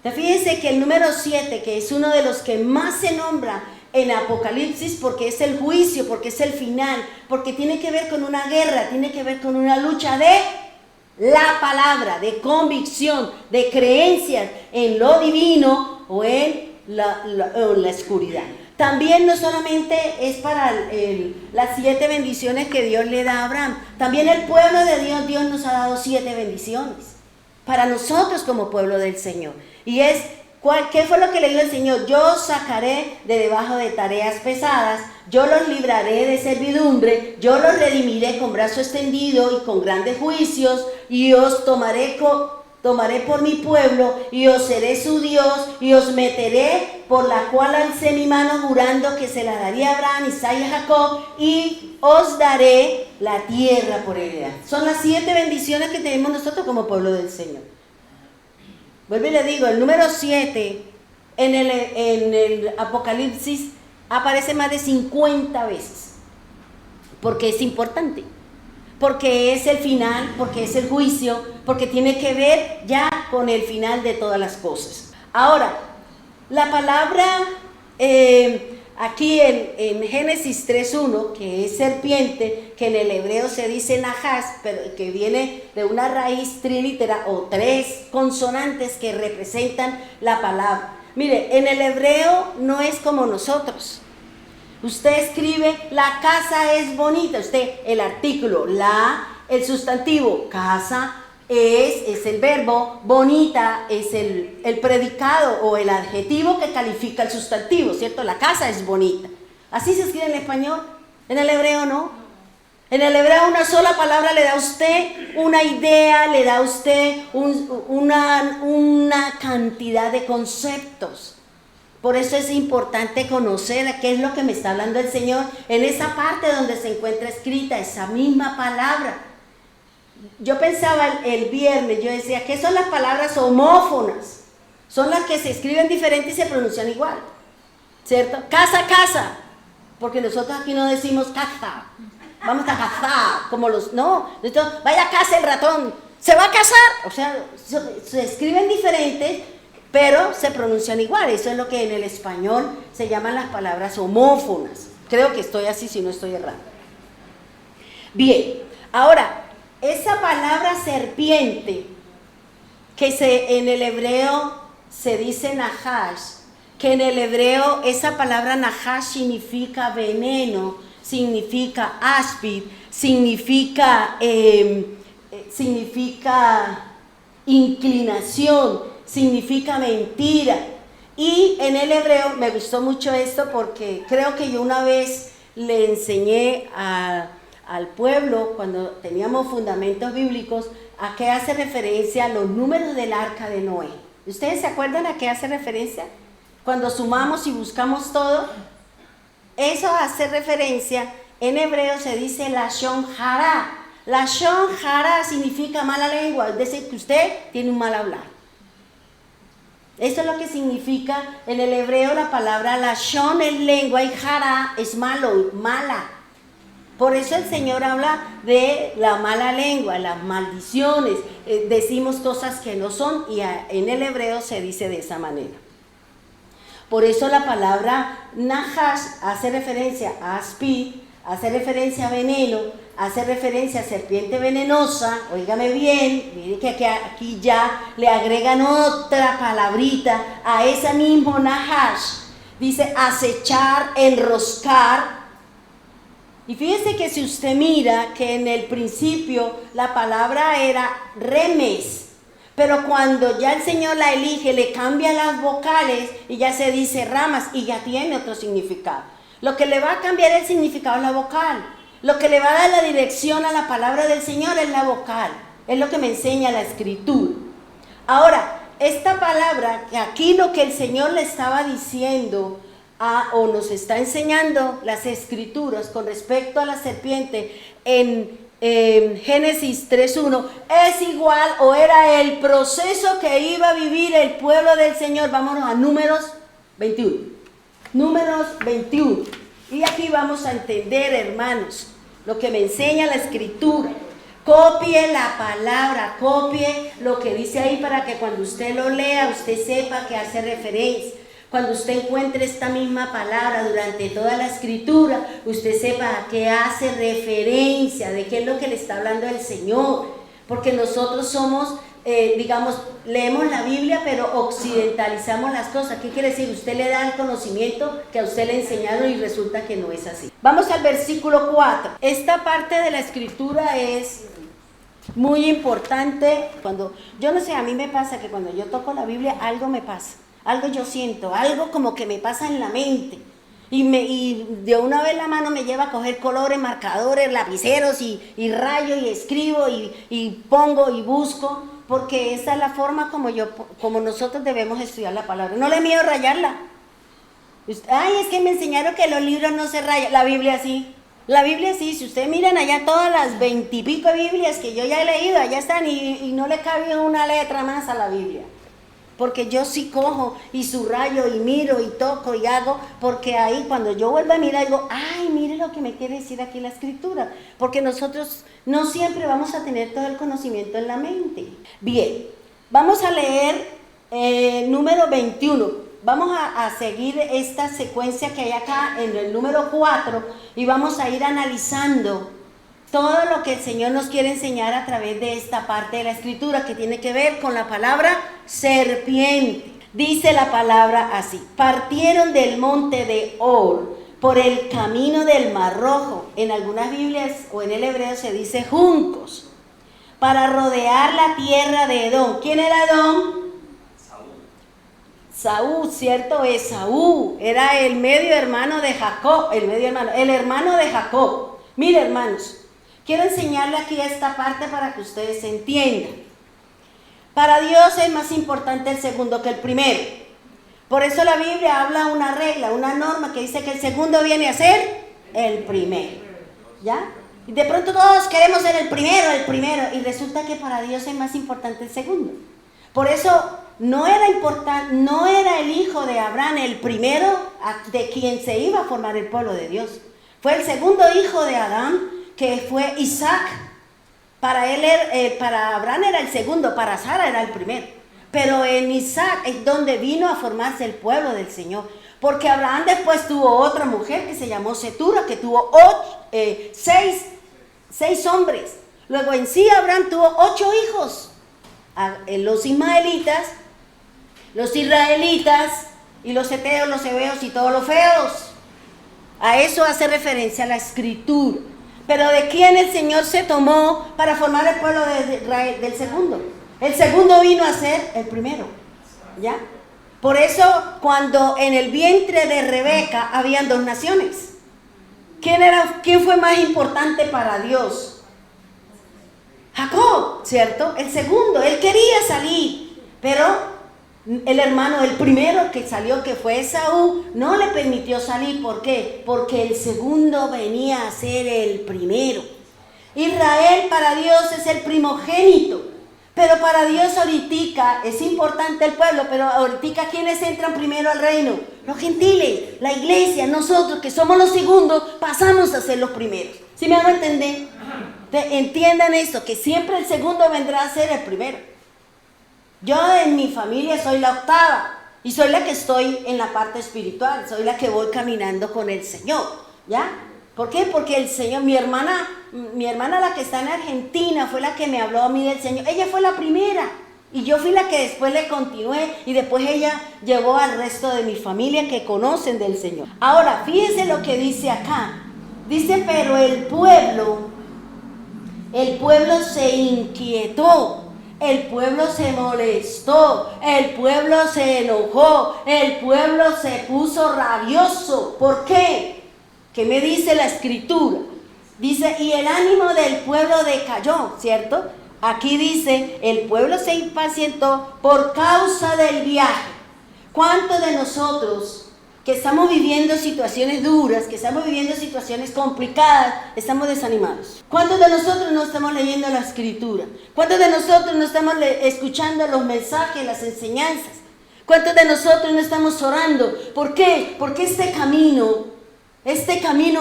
Fíjense que el número 7, que es uno de los que más se nombra en Apocalipsis, porque es el juicio, porque es el final, porque tiene que ver con una guerra, tiene que ver con una lucha de la palabra, de convicción, de creencias en lo divino o en la oscuridad. También no solamente es para las 7 bendiciones que Dios le da a Abraham, también el pueblo de Dios, Dios nos ha dado 7 bendiciones para nosotros como pueblo del Señor. Y es, ¿qué fue lo que le dijo el Señor? Yo os sacaré de debajo de tareas pesadas, yo los libraré de servidumbre, yo los redimiré con brazo extendido y con grandes juicios, y os tomaré por mi pueblo, y os seré su Dios, y os meteré, por la cual alcé mi mano jurando que se la daría a Abraham, Isaac y Jacob, y os daré la tierra por heredad. Son las 7 bendiciones que tenemos nosotros como pueblo del Señor. Vuelvo y le digo, el número 7 en el Apocalipsis aparece más de 50 veces, porque es importante, porque es el final, porque es el juicio, porque tiene que ver ya con el final de todas las cosas. Ahora, la palabra aquí en Génesis 3.1, que es serpiente, que en el hebreo se dice Nahash, pero que viene de una raíz trilitera o 3 consonantes que representan la palabra. Mire, en el hebreo no es como nosotros. Usted escribe, la casa es bonita, usted el artículo, el sustantivo, casa es el verbo, bonita es el predicado o el adjetivo que califica el sustantivo, ¿cierto? La casa es bonita. Así se escribe en español, en el hebreo no. En el hebreo una sola palabra le da a usted una idea, le da a usted una cantidad de conceptos. Por eso es importante conocer qué es lo que me está hablando el Señor en esa parte donde se encuentra escrita esa misma palabra. Yo pensaba el viernes, yo decía, ¿qué son las palabras homófonas? Son las que se escriben diferente y se pronuncian igual, ¿cierto? Casa, casa, porque nosotros aquí no decimos casa, vamos a cazar, como vaya a casa el ratón, se va a casar, o sea, se escriben diferentes, pero se pronuncian igual. Eso es lo que en el español se llaman las palabras homófonas. Creo que estoy así, si no estoy errado. Bien, ahora, esa palabra serpiente, que en el hebreo se dice Nahash, que en el hebreo esa palabra Nahash significa veneno, significa áspid, significa inclinación, significa mentira. Y en el hebreo me gustó mucho esto porque creo que yo una vez le enseñé a al pueblo, cuando teníamos fundamentos bíblicos, ¿a qué hace referencia los números del arca de Noé? ¿Ustedes se acuerdan a qué hace referencia? Cuando sumamos y buscamos todo, eso hace referencia, en hebreo se dice lashon hara. Lashon hara significa mala lengua, es decir, que usted tiene un mal hablar. Eso es lo que significa en el hebreo la palabra lashon es lengua y hara es malo, mala. Por eso el Señor habla de la mala lengua, las maldiciones, decimos cosas que no son y en el hebreo se dice de esa manera. Por eso la palabra nahash hace referencia a aspid, hace referencia a veneno, hace referencia a serpiente venenosa. Óigame bien, miren que aquí ya le agregan otra palabrita a ese mismo nahash. Dice acechar, enroscar. Y fíjese que si usted mira que en el principio la palabra era remes, pero cuando ya el Señor la elige, le cambia las vocales y ya se dice ramas y ya tiene otro significado. Lo que le va a cambiar el significado es la vocal. Lo que le va a dar la dirección a la palabra del Señor es la vocal. Es lo que me enseña la Escritura. Ahora, esta palabra, que aquí lo que el Señor le estaba diciendo o nos está enseñando las Escrituras con respecto a la serpiente en Génesis 3:1, es igual o era el proceso que iba a vivir el pueblo del Señor. Vámonos a Números 21. Números 21. Y aquí vamos a entender, hermanos, lo que me enseña la Escritura. Copie la palabra, copie lo que dice ahí para que cuando usted lo lea, usted sepa que hace referencia. Cuando usted encuentre esta misma palabra durante toda la Escritura, usted sepa a qué hace referencia, de qué es lo que le está hablando el Señor. Porque nosotros somos, leemos la Biblia, pero occidentalizamos las cosas. ¿Qué quiere decir? Usted le da el conocimiento que a usted le enseñaron y resulta que no es así. Vamos al versículo 4. Esta parte de la Escritura es muy importante. Yo no sé, a mí me pasa que cuando yo toco la Biblia, algo me pasa. Algo yo siento, algo como que me pasa en la mente. Y de una vez la mano me lleva a coger colores, marcadores, lapiceros y rayo y escribo y pongo y busco, porque esa es la forma como nosotros debemos estudiar la palabra. No le miedo rayarla. Ay, es que me enseñaron que los libros no se rayan. La Biblia sí. La Biblia sí. Si ustedes miran allá todas las 20 y pico Biblias que yo ya he leído, allá están y no le cabe una letra más a la Biblia. Porque yo sí cojo y subrayo y miro y toco y hago, porque ahí cuando yo vuelvo a mirar digo, ay, mire lo que me quiere decir aquí la Escritura, porque nosotros no siempre vamos a tener todo el conocimiento en la mente. Bien, vamos a leer número 21, vamos a seguir esta secuencia que hay acá en el número 4 y vamos a ir analizando todo lo que el Señor nos quiere enseñar a través de esta parte de la Escritura que tiene que ver con la palabra serpiente. Dice la palabra así: partieron del monte de Or por el camino del Mar Rojo. En algunas Biblias o en el hebreo se dice juncos, para rodear la tierra de Edom. ¿Quién era Edom? Saúl, ¿cierto? Esaú era el medio hermano de Jacob, el hermano de Jacob. Mire, hermanos, quiero enseñarle aquí esta parte para que ustedes entiendan. Para Dios es más importante el segundo que el primero. Por eso la Biblia habla una regla, una norma que dice que el segundo viene a ser el primero. ¿Ya? Y de pronto todos queremos ser el primero, y resulta que para Dios es más importante el segundo. Por eso no era el hijo de Abraham el primero de quien se iba a formar el pueblo de Dios. Fue el segundo hijo de Adán, que fue Isaac. Para Abraham era el segundo, para Sara era el primero. Pero en Isaac es donde vino a formarse el pueblo del Señor. Porque Abraham después tuvo otra mujer que se llamó Setura, que tuvo 6 hombres. Luego en sí Abraham tuvo 8 hijos. Los ismaelitas, los israelitas y los heteos, los heveos y todos los feos. A eso hace referencia la Escritura. Pero ¿de quién el Señor se tomó para formar el pueblo de Israel? Del segundo. El segundo vino a ser el primero. ¿Ya? Por eso cuando en el vientre de Rebeca habían 2 naciones. ¿Quién fue más importante para Dios? Jacob, ¿cierto? El segundo, él quería salir, pero el hermano, el primero que salió, que fue Esaú, no le permitió salir. ¿Por qué? Porque el segundo venía a ser el primero. Israel para Dios es el primogénito, pero para Dios ahorita es importante el pueblo, pero ahorita ¿quiénes entran primero al reino? Los gentiles, la iglesia, nosotros que somos los segundos, pasamos a ser los primeros. ¿Sí me hago entender? Entiendan esto, que siempre el segundo vendrá a ser el primero. Yo en mi familia soy la octava y soy la que estoy en la parte espiritual, soy la que voy caminando con el Señor, ¿ya? ¿Por qué? Porque el Señor, mi hermana la que está en Argentina fue la que me habló a mí del Señor. Ella fue la primera y yo fui la que después le continué y después ella llevó al resto de mi familia que conocen del Señor. Ahora, fíjense lo que dice acá. Dice, pero el pueblo se inquietó, el pueblo se molestó, el pueblo se enojó, el pueblo se puso rabioso. ¿Por qué? ¿Qué me dice la escritura? Dice, y el ánimo del pueblo decayó, ¿cierto? Aquí dice, el pueblo se impacientó por causa del viaje. ¿Cuántos de nosotros que estamos viviendo situaciones duras, que estamos viviendo situaciones complicadas, estamos desanimados? ¿Cuántos de nosotros no estamos leyendo la escritura? ¿Cuántos de nosotros no estamos escuchando los mensajes, las enseñanzas? ¿Cuántos de nosotros no estamos orando? ¿Por qué? Porque este camino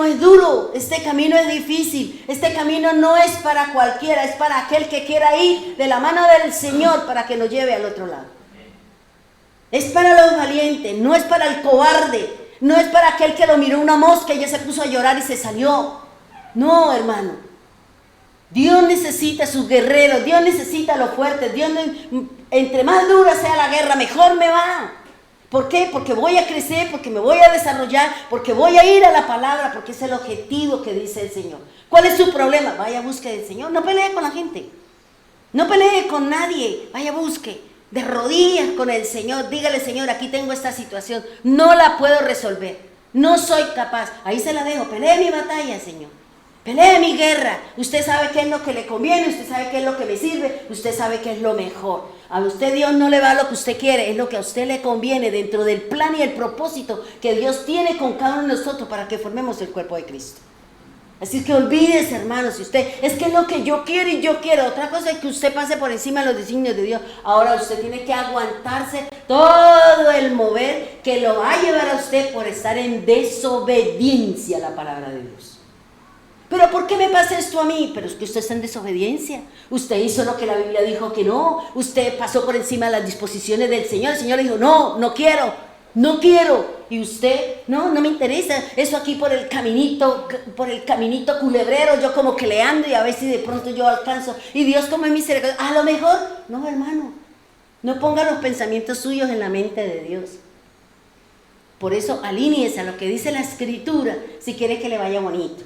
es duro, este camino es difícil, este camino no es para cualquiera, es para aquel que quiera ir de la mano del Señor para que nos lleve al otro lado. Es para los valientes, no es para el cobarde, no es para aquel que lo miró una mosca y ya se puso a llorar y se salió. No, hermano. Dios necesita a sus guerreros, Dios necesita a los fuertes, entre más dura sea la guerra, mejor me va. ¿Por qué? Porque voy a crecer, porque me voy a desarrollar, porque voy a ir a la palabra, porque es el objetivo que dice el Señor. ¿Cuál es su problema? Vaya, busque del Señor, no pelee con la gente, no pelee con nadie, vaya, busque, de rodillas con el Señor, dígale, Señor, aquí tengo esta situación, no la puedo resolver, no soy capaz, ahí se la dejo, pelee mi batalla, Señor. Pelee mi guerra, usted sabe qué es lo que le conviene, usted sabe qué es lo que me sirve, usted sabe qué es lo mejor. A usted Dios no le va lo que usted quiere, es lo que a usted le conviene dentro del plan y el propósito que Dios tiene con cada uno de nosotros para que formemos el cuerpo de Cristo. Así que olvídese, hermanos, si usted, es que es lo que yo quiero y yo quiero. Otra cosa es que usted pase por encima de los designios de Dios. Ahora usted tiene que aguantarse todo el mover que lo va a llevar a usted por estar en desobediencia a la palabra de Dios. ¿Pero por qué me pasa esto a mí? Pero es que usted está en desobediencia. Usted hizo lo que la Biblia dijo que no. Usted pasó por encima de las disposiciones del Señor. El Señor le dijo, no quiero. Y usted, no me interesa. Eso aquí por el caminito culebrero, yo como que le ando y a ver si de pronto yo alcanzo. Y Dios como es misericordioso. A lo mejor, no, hermano. No ponga los pensamientos suyos en la mente de Dios. Por eso alíñese a lo que dice la Escritura si quiere que le vaya bonito.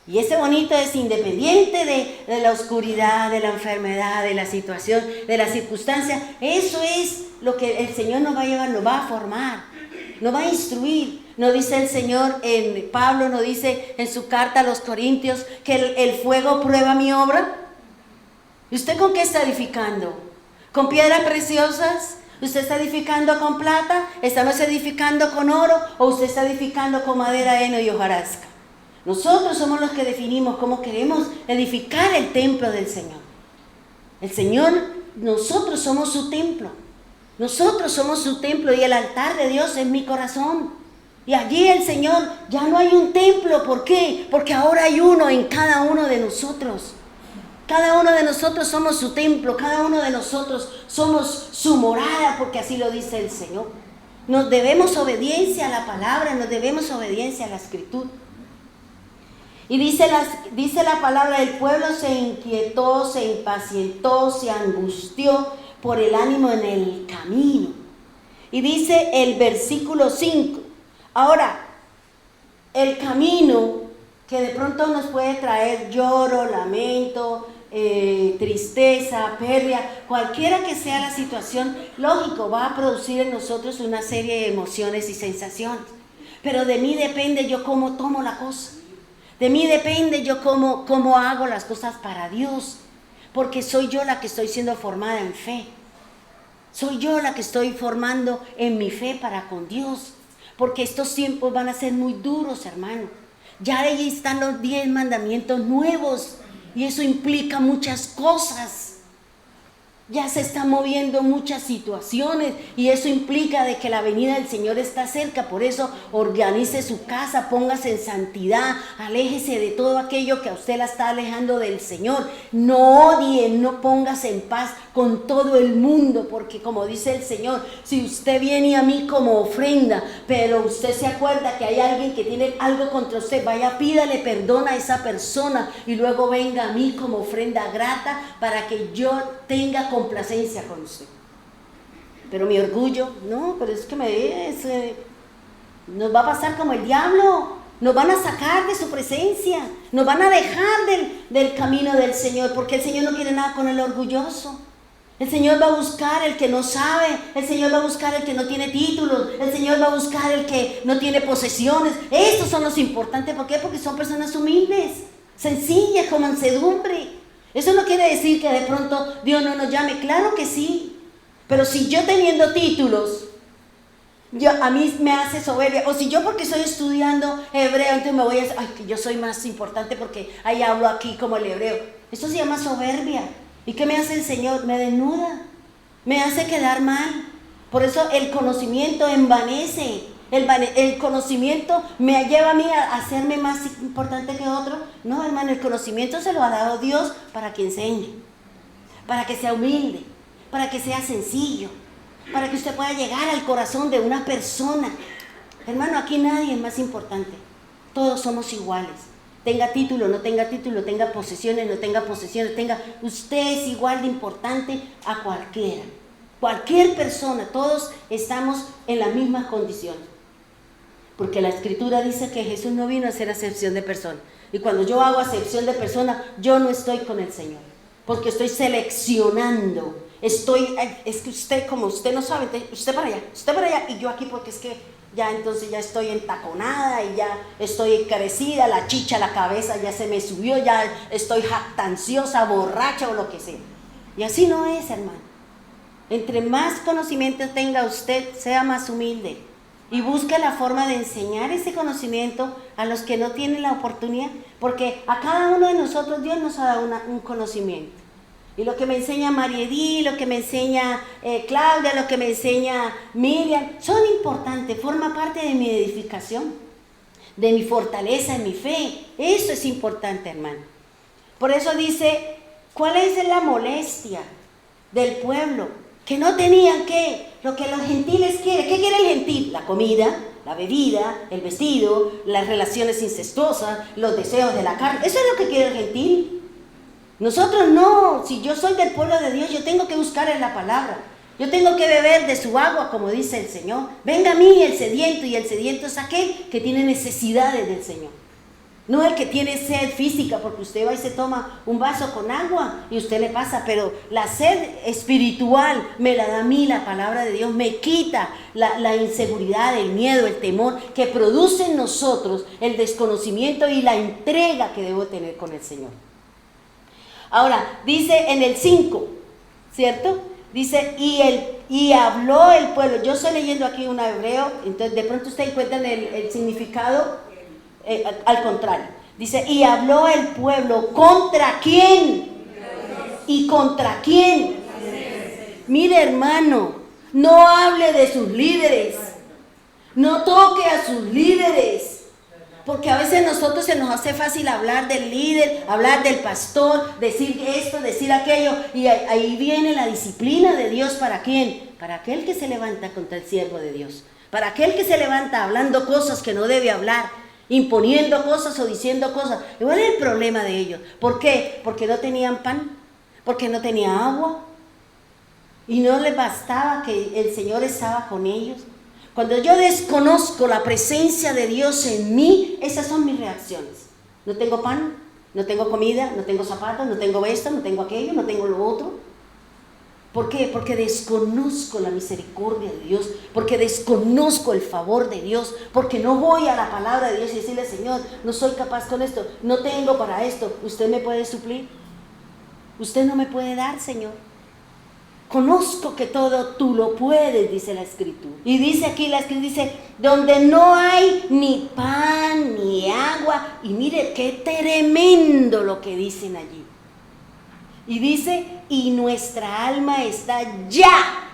Y ese bonito es independiente de la oscuridad, de la enfermedad, de la situación, de la circunstancia. Eso es lo que el Señor nos va a llevar, nos va a formar, nos va a instruir. ¿No dice el Señor, Pablo no dice en su carta a los Corintios que el fuego prueba mi obra? ¿Y usted con qué está edificando? ¿Con piedras preciosas? ¿Usted está edificando con plata? ¿Estamos edificando con oro? ¿O usted está edificando con madera, heno y hojarasca? Nosotros somos los que definimos cómo queremos edificar el templo del Señor. El Señor, nosotros somos su templo. Nosotros somos su templo y el altar de Dios es mi corazón. Y allí el Señor, ya no hay un templo. ¿Por qué? Porque ahora hay uno en cada uno de nosotros. Cada uno de nosotros somos su templo. Cada uno de nosotros somos su morada, porque así lo dice el Señor. Nos debemos obediencia a la palabra, nos debemos obediencia a la Escritura. Y dice la palabra, el pueblo se inquietó, se impacientó, se angustió por el ánimo en el camino. Y dice el versículo 5. Ahora, el camino que de pronto nos puede traer lloro, lamento, tristeza, pérdida, cualquiera que sea la situación, lógico, va a producir en nosotros una serie de emociones y sensaciones. Pero de mí depende yo cómo tomo la cosa. De mí depende yo cómo hago las cosas para Dios, porque soy yo la que estoy siendo formada en fe. Soy yo la que estoy formando en mi fe para con Dios, porque estos tiempos van a ser muy duros, hermano. Ya ahí están los 10 mandamientos nuevos y eso implica muchas cosas. Ya se están moviendo muchas situaciones y eso implica de que la venida del Señor está cerca. Por eso organice su casa, póngase en santidad, aléjese de todo aquello que a usted la está alejando del Señor. No odie, no póngase en paz con todo el mundo, porque como dice el Señor, si usted viene a mí como ofrenda, pero usted se acuerda que hay alguien que tiene algo contra usted, vaya, pídale perdón a esa persona y luego venga a mí como ofrenda grata para que yo tenga complacencia con usted. Pero mi orgullo, no, pero es que nos va a pasar como el diablo. Nos van a sacar de su presencia, nos van a dejar del camino del Señor, porque el Señor no quiere nada con el orgulloso. El Señor va a buscar el que no sabe, el Señor va a buscar el que no tiene títulos, el Señor va a buscar el que no tiene posesiones. Estos son los importantes. ¿Por qué? Porque son personas humildes, sencillas, con mansedumbre. Eso no quiere decir que de pronto Dios no nos llame, claro que sí. Pero si yo teniendo títulos, a mí me hace soberbia, o si yo porque estoy estudiando hebreo, entonces me voy a decir, ay, que yo soy más importante porque ahí hablo aquí como el hebreo. Esto se llama soberbia. ¿Y qué me hace el Señor? Me desnuda, me hace quedar mal. Por eso el conocimiento envanece. El conocimiento me lleva a mí a hacerme más importante que otro. No, hermano, el conocimiento se lo ha dado Dios para que enseñe, para que sea humilde, para que sea sencillo, para que usted pueda llegar al corazón de una persona. Hermano, aquí nadie es más importante. Todos somos iguales. Tenga título, no tenga título, tenga posesiones, no tenga posesiones, usted es igual de importante a cualquiera. Cualquier persona, todos estamos en las mismas condiciones. Porque la Escritura dice que Jesús no vino a hacer acepción de personas. Y cuando yo hago acepción de personas, yo no estoy con el Señor. Porque estoy seleccionando. Es que usted, como usted no sabe, usted para allá, y yo aquí porque es que ya entonces ya estoy entaconada y ya estoy encarecida, la chicha, la cabeza ya se me subió, ya estoy jactanciosa, borracha o lo que sea. Y así no es, hermano. Entre más conocimiento tenga usted, sea más humilde y busque la forma de enseñar ese conocimiento a los que no tienen la oportunidad, porque a cada uno de nosotros Dios nos ha dado un conocimiento. Y lo que me enseña Mariedí, lo que me enseña Claudia, lo que me enseña Miriam, son importantes, forma parte de mi edificación, de mi fortaleza en mi fe. Eso es importante, hermano. Por eso dice, ¿cuál es la molestia del pueblo? Que no tenían lo que los gentiles quieren. ¿Qué quiere el gentil? La comida, la bebida, el vestido, las relaciones incestuosas, los deseos de la carne. Eso es lo que quiere el gentil. Nosotros no. Si yo soy del pueblo de Dios, yo tengo que buscar en la palabra. Yo tengo que beber de su agua, como dice el Señor. Venga a mí el sediento, y el sediento es aquel que tiene necesidades del Señor. No el que tiene sed física, porque usted va y se toma un vaso con agua y usted le pasa, pero la sed espiritual me la da a mí la palabra de Dios, me quita la inseguridad, el miedo, el temor que produce en nosotros el desconocimiento y la entrega que debo tener con el Señor. Ahora, dice en el 5, ¿cierto? Dice, y habló el pueblo. Yo estoy leyendo aquí un hebreo, entonces de pronto ustedes encuentran el significado al contrario. Dice, y habló el pueblo, ¿contra quién? ¿Y contra quién? Mire, hermano, no hable de sus líderes, no toque a sus líderes. Porque a veces a nosotros se nos hace fácil hablar del líder, hablar del pastor, decir esto, decir aquello, y ahí viene la disciplina de Dios. ¿Para quién? Para aquel que se levanta contra el siervo de Dios, para aquel que se levanta hablando cosas que no debe hablar, imponiendo cosas o diciendo cosas. ¿Y cuál es el problema de ellos? ¿Por qué? Porque no tenían pan, porque no tenían agua, y no les bastaba que el Señor estaba con ellos. Cuando yo desconozco la presencia de Dios en mí, esas son mis reacciones. No tengo pan, no tengo comida, no tengo zapatos, no tengo esto, no tengo aquello, no tengo lo otro. ¿Por qué? Porque desconozco la misericordia de Dios, porque desconozco el favor de Dios, porque no voy a la palabra de Dios y decirle, Señor, no soy capaz con esto, no tengo para esto, ¿usted me puede suplir? ¿Usted no me puede dar, Señor? Conozco que todo tú lo puedes, dice la Escritura. Y dice aquí, la Escritura dice, donde no hay ni pan ni agua. Y mire qué tremendo lo que dicen allí. Y dice, y nuestra alma está ya,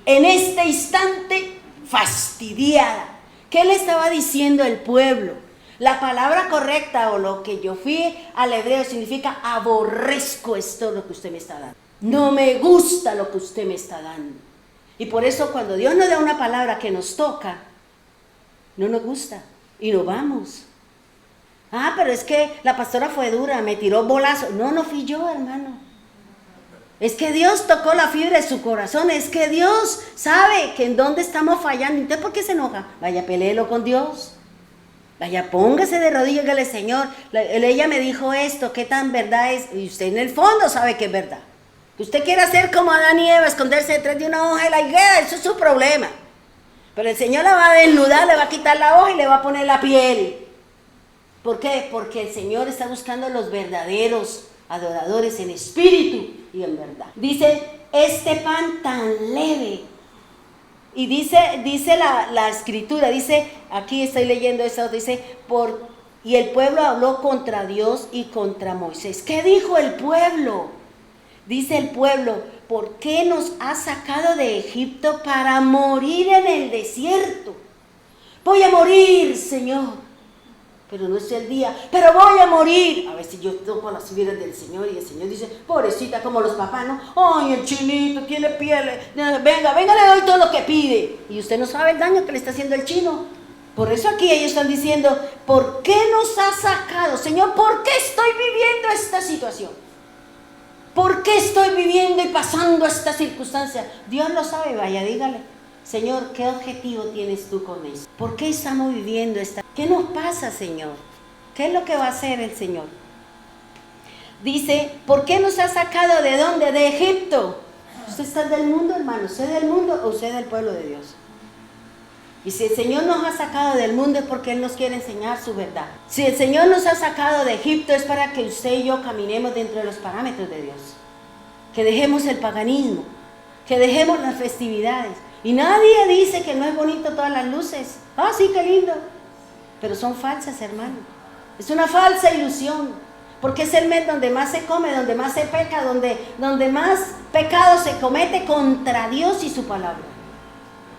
en este instante, fastidiada. ¿Qué le estaba diciendo el pueblo? La palabra correcta o lo que yo fui al hebreo significa aborrezco esto lo que usted me está dando. No me gusta lo que usted me está dando. Y por eso cuando Dios nos da una palabra que nos toca, no nos gusta y nos vamos. Ah, pero es que la pastora fue dura, me tiró bolazo. No, no fui yo, hermano. Es que Dios tocó la fibra de su corazón. Es que Dios sabe que en dónde estamos fallando. Entonces, ¿por qué se enoja? Vaya, peléelo con Dios. Vaya, póngase de rodillas y dígale, Señor, ella me dijo esto, ¿qué tan verdad es? Y usted en el fondo sabe que es verdad. Que usted quiere hacer como Adán y Eva, esconderse detrás de una hoja de la higuera, eso es su problema. Pero el Señor la va a desnudar, le va a quitar la hoja y le va a poner la piel. ¿Por qué? Porque el Señor está buscando a los verdaderos adoradores en espíritu y en verdad. Dice, este pan tan leve. Y dice la Escritura, dice, aquí estoy leyendo eso, dice, y el pueblo habló contra Dios y contra Moisés. ¿Qué dijo el pueblo? Dice el pueblo, ¿por qué nos has sacado de Egipto para morir en el desierto? Voy a morir, Señor. Pero no es el día, pero voy a morir. A ver si yo toco las fibras del Señor y el Señor dice, pobrecita, como los papás, ¿no? Ay, el chinito tiene pieles. Venga, le doy todo lo que pide. Y usted no sabe el daño que le está haciendo el chino. Por eso aquí ellos están diciendo, ¿por qué nos ha sacado? Señor, ¿por qué estoy viviendo esta situación? ¿Por qué estoy viviendo y pasando esta circunstancia? Dios lo sabe, vaya, dígale. Señor, ¿qué objetivo tienes tú con eso? ¿Por qué estamos viviendo esta? ¿Qué nos pasa, Señor? ¿Qué es lo que va a hacer el Señor? Dice, ¿por qué nos ha sacado de dónde? De Egipto. ¿Usted está del mundo, hermano? ¿Usted del mundo o usted del pueblo de Dios? Y si el Señor nos ha sacado del mundo es porque Él nos quiere enseñar su verdad. Si el Señor nos ha sacado de Egipto es para que usted y yo caminemos dentro de los parámetros de Dios. Que dejemos el paganismo, que dejemos las festividades. Y nadie dice que no es bonito todas las luces. Ah, sí, qué lindo. Pero son falsas, hermano. Es una falsa ilusión. Porque es el mes donde más se come, donde más se peca, donde más pecado se comete contra Dios y su palabra.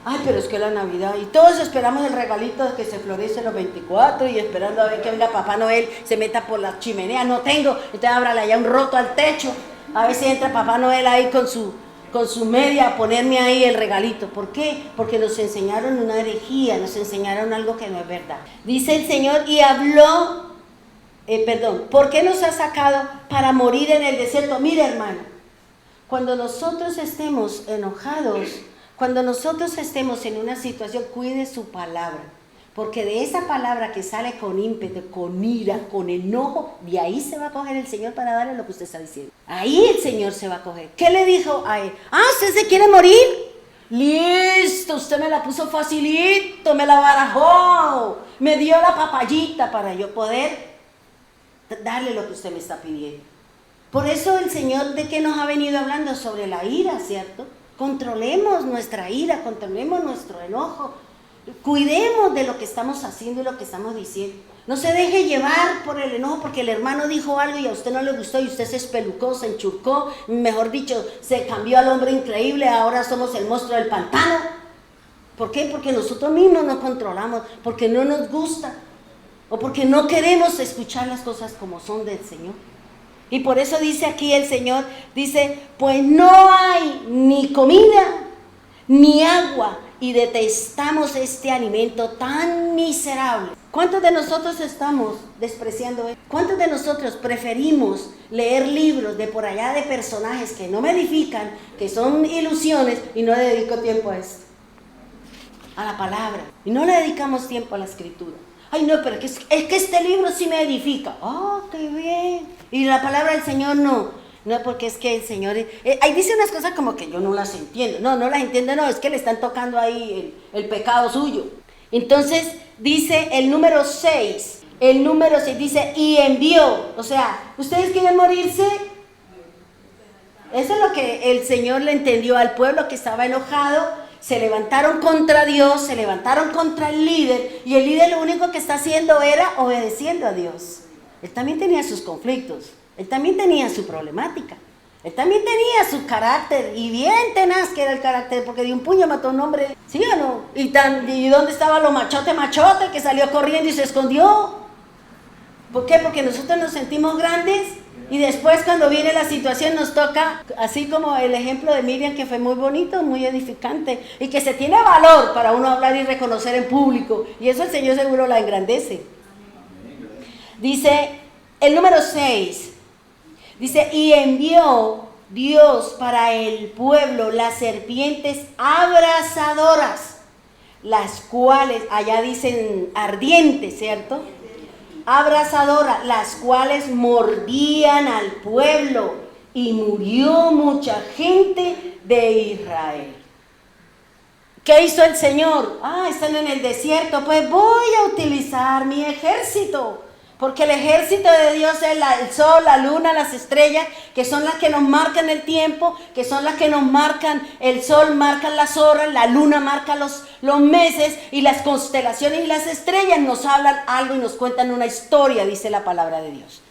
Ay, pero es que la Navidad, y todos esperamos el regalito de que se florece los 24 y esperando a ver que venga Papá Noel, se meta por la chimenea. No tengo, entonces ábrale allá un roto al techo. A ver si entra Papá Noel ahí con su media a ponerme ahí el regalito. ¿Por qué? Porque nos enseñaron una herejía, nos enseñaron algo que no es verdad. Dice el Señor y habló, ¿por qué nos ha sacado para morir en el desierto? Mire, hermano, cuando nosotros estemos enojados, cuando nosotros estemos en una situación, cuide su palabra. Porque de esa palabra que sale con ímpetu, con ira, con enojo, de ahí se va a coger el Señor para darle lo que usted está diciendo. Ahí el Señor se va a coger. ¿Qué le dijo a él? Ah, ¿usted se quiere morir? Listo, usted me la puso facilito, me la barajó, me dio la papayita para yo poder darle lo que usted me está pidiendo. Por eso el Señor, ¿de qué nos ha venido hablando? Sobre la ira, ¿cierto? Controlemos nuestra ira, controlemos nuestro enojo. Cuidemos de lo que estamos haciendo y lo que estamos diciendo. No se deje llevar por el enojo porque el hermano dijo algo y a usted no le gustó y usted se espelucó, se enchurcó, mejor dicho, se cambió al hombre increíble, ahora somos el monstruo del pantano. ¿Por qué? Porque nosotros mismos no controlamos, porque no nos gusta o porque no queremos escuchar las cosas como son del Señor. Y por eso dice aquí el Señor, dice, pues no hay ni comida ni agua y detestamos este alimento tan miserable. ¿Cuántos de nosotros estamos despreciando esto? ¿Cuántos de nosotros preferimos leer libros de por allá de personajes que no me edifican, que son ilusiones y no le dedico tiempo a esto? A la palabra. Y no le dedicamos tiempo a la escritura. Ay, no, pero es que este libro sí me edifica. ¡Oh, qué bien! Y la palabra del Señor no. No, porque es que el Señor, ahí dice unas cosas como que yo no las entiendo. No las entiendo, no, es que le están tocando ahí el pecado suyo. Entonces dice el número 6, dice, y envió. O sea, ¿ustedes quieren morirse? Eso es lo que el Señor le entendió al pueblo que estaba enojado. Se levantaron contra Dios, se levantaron contra el líder, y el líder lo único que está haciendo era obedeciendo a Dios. Él también tenía sus conflictos, él también tenía su problemática, él también tenía su carácter, y bien tenaz que era el carácter, porque de un puño mató a un hombre, ¿sí o no? ¿Y dónde estaba lo machote que salió corriendo y se escondió? ¿Por qué? Porque nosotros nos sentimos grandes, y después cuando viene la situación nos toca, así como el ejemplo de Miriam, que fue muy bonito, muy edificante, y que se tiene valor para uno hablar y reconocer en público, y eso el Señor seguro la engrandece. Dice el número 6, dice, y envió Dios para el pueblo las serpientes abrasadoras, las cuales, allá dicen ardientes, ¿cierto? Abrasadoras, las cuales mordían al pueblo, y murió mucha gente de Israel. ¿Qué hizo el Señor? Están en el desierto, pues voy a utilizar mi ejército. Porque el ejército de Dios es el sol, la luna, las estrellas, que son las que nos marcan el tiempo, que son las que nos marcan el sol, marcan las horas, la luna marca los meses, y las constelaciones y las estrellas nos hablan algo y nos cuentan una historia, dice la palabra de Dios.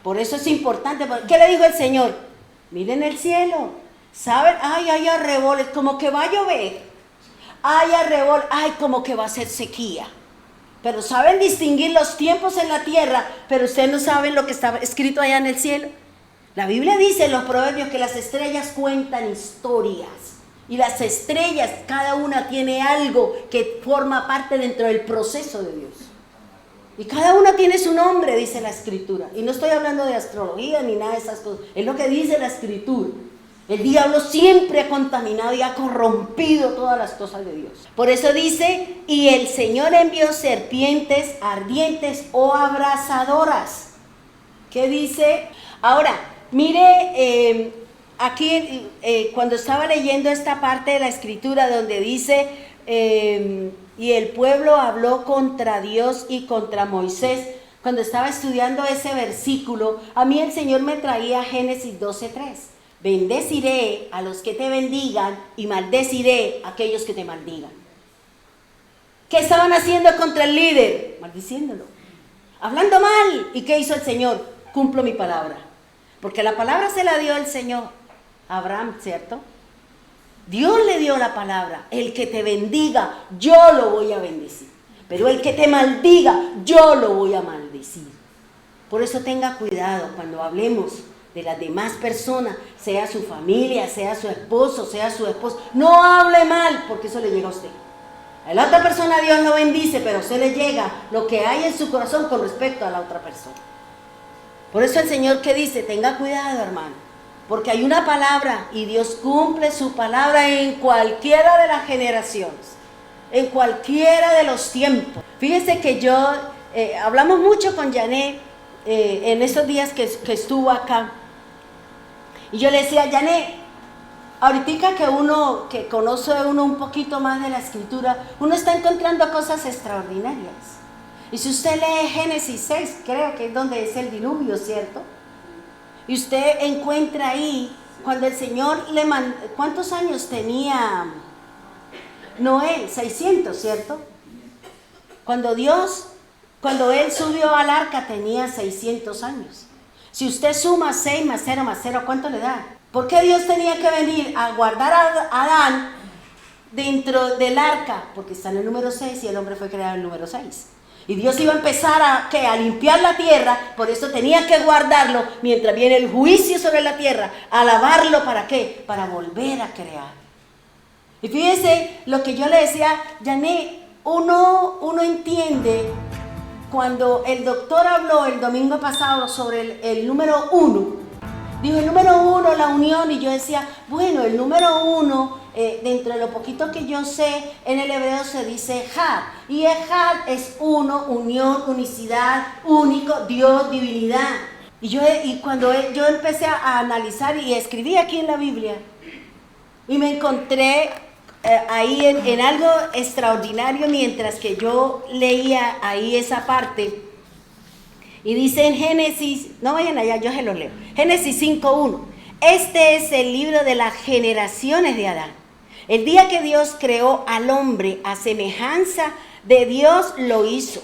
Por eso es importante. ¿Qué le dijo el Señor? Miren el cielo, ¿saben? Hay arreboles, como que va a llover. Hay arreboles, como que va a ser sequía. Pero saben distinguir los tiempos en la tierra, pero ustedes no saben lo que está escrito allá en el cielo. La Biblia dice en los proverbios que las estrellas cuentan historias. Y las estrellas, cada una tiene algo que forma parte dentro del proceso de Dios. Y cada una tiene su nombre, dice la Escritura. Y no estoy hablando de astrología ni nada de esas cosas. Es lo que dice la Escritura. El diablo siempre ha contaminado y ha corrompido todas las cosas de Dios. Por eso dice, y el Señor envió serpientes ardientes o abrasadoras. ¿Qué dice? Ahora, mire, aquí cuando estaba leyendo esta parte de la Escritura donde dice, y el pueblo habló contra Dios y contra Moisés. Cuando estaba estudiando ese versículo, a mí el Señor me traía Génesis 12:3. Bendeciré a los que te bendigan y maldeciré a aquellos que te maldigan. ¿Qué estaban haciendo contra el líder? Maldiciéndolo, hablando mal. ¿Y qué hizo el Señor? Cumplo mi palabra, porque la palabra se la dio el Señor a Abraham, ¿cierto? Dios le dio la palabra. El que te bendiga, yo lo voy a bendecir, pero el que te maldiga, yo lo voy a maldecir. Por eso tenga cuidado cuando hablemos de las demás personas, sea su familia, sea su esposo, sea su esposa. No hable mal, porque eso le llega a usted. A la otra persona Dios lo bendice, pero a usted le llega lo que hay en su corazón con respecto a la otra persona. Por eso el Señor que dice, tenga cuidado, hermano, porque hay una palabra y Dios cumple su palabra en cualquiera de las generaciones, en cualquiera de los tiempos. Fíjese que yo, hablamos mucho con Janet en esos días que estuvo acá. Y yo le decía, Janet, ahorita que conoce uno un poquito más de la Escritura, uno está encontrando cosas extraordinarias. Y si usted lee Génesis 6, creo que es donde es el diluvio, ¿cierto? Y usted encuentra ahí, cuando el Señor le mandó, ¿cuántos años tenía Noé? 600, ¿cierto? Cuando Él subió al arca tenía 600 años. Si usted suma 6 más 0 más 0, ¿cuánto le da? ¿Por qué Dios tenía que venir a guardar a Adán dentro del arca? Porque está en el número 6 y el hombre fue creado en el número 6. Y Dios iba a empezar a limpiar la tierra, por eso tenía que guardarlo mientras viene el juicio sobre la tierra, a lavarlo, ¿para qué? Para volver a crear. Y fíjese lo que yo le decía, Janet, uno entiende cuando el doctor habló el domingo pasado sobre el número 1, dijo el número 1, la unión, y yo decía, bueno, el número 1, dentro de lo poquito que yo sé, en el hebreo se dice Ejad, y Ejad es uno, unión, unicidad, único, Dios, divinidad. Y cuando yo empecé a analizar y escribí aquí en la Biblia, y me encontré ahí en algo extraordinario mientras que yo leía ahí esa parte. Y dice en Génesis, no vayan allá, yo se lo leo. Génesis 5:1. Este es el libro de las generaciones de Adán. El día que Dios creó al hombre a semejanza de Dios lo hizo.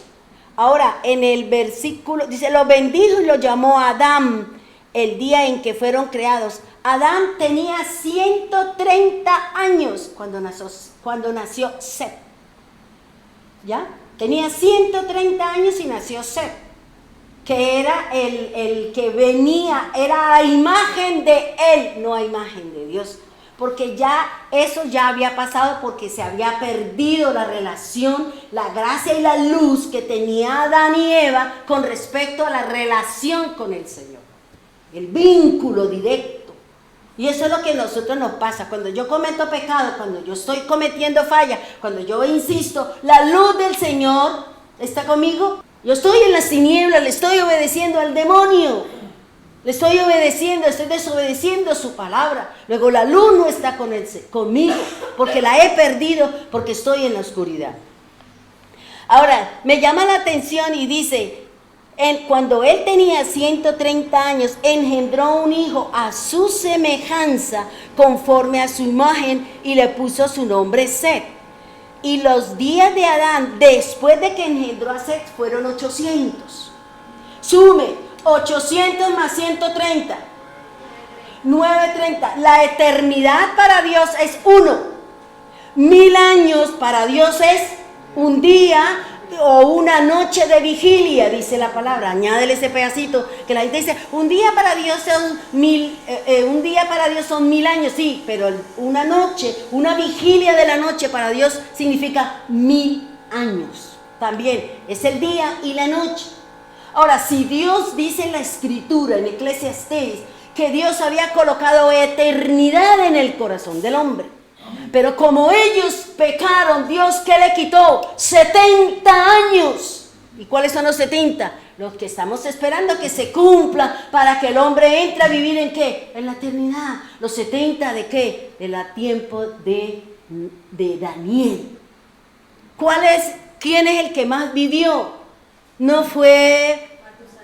Ahora, en el versículo, dice, lo bendijo y lo llamó Adán el día en que fueron creados. Adán tenía 130 años cuando nació Set. ¿Ya? Tenía 130 años y nació Set, que era el que venía, era a imagen de él, no a imagen de Dios. Porque ya eso ya había pasado, porque se había perdido la relación, la gracia y la luz que tenía Adán y Eva con respecto a la relación con el Señor. El vínculo directo. Y eso es lo que a nosotros nos pasa. Cuando yo cometo pecado, cuando yo estoy cometiendo falla, cuando yo insisto, la luz del Señor está conmigo. Yo estoy en las tinieblas, le estoy obedeciendo al demonio. Le estoy obedeciendo, estoy desobedeciendo su palabra. Luego la luz no está conmigo, porque la he perdido, porque estoy en la oscuridad. Ahora, me llama la atención y dice, cuando él tenía 130 años, engendró un hijo a su semejanza, conforme a su imagen, y le puso su nombre Set. Y los días de Adán, después de que engendró a Set, fueron 800. Sume 800 más 130, 930. La eternidad para Dios es 1. 1000 años para Dios es un día o una noche de vigilia, dice la palabra. Añádele ese pedacito que la gente dice, un día para Dios son 1000, un día para Dios son 1000 años, sí, pero una noche, una vigilia de la noche para Dios significa 1000 años. También es el día y la noche. Ahora, si Dios dice en la Escritura, en Eclesiastés, que Dios había colocado eternidad en el corazón del hombre, pero como ellos pecaron, Dios, ¿qué le quitó? 70 años. ¿Y cuáles son los 70? Los que estamos esperando que se cumplan para que el hombre entre a vivir ¿en qué? En la eternidad. ¿Los 70 de qué? Del tiempo de Daniel. ¿Quién es el que más vivió? ¿No fue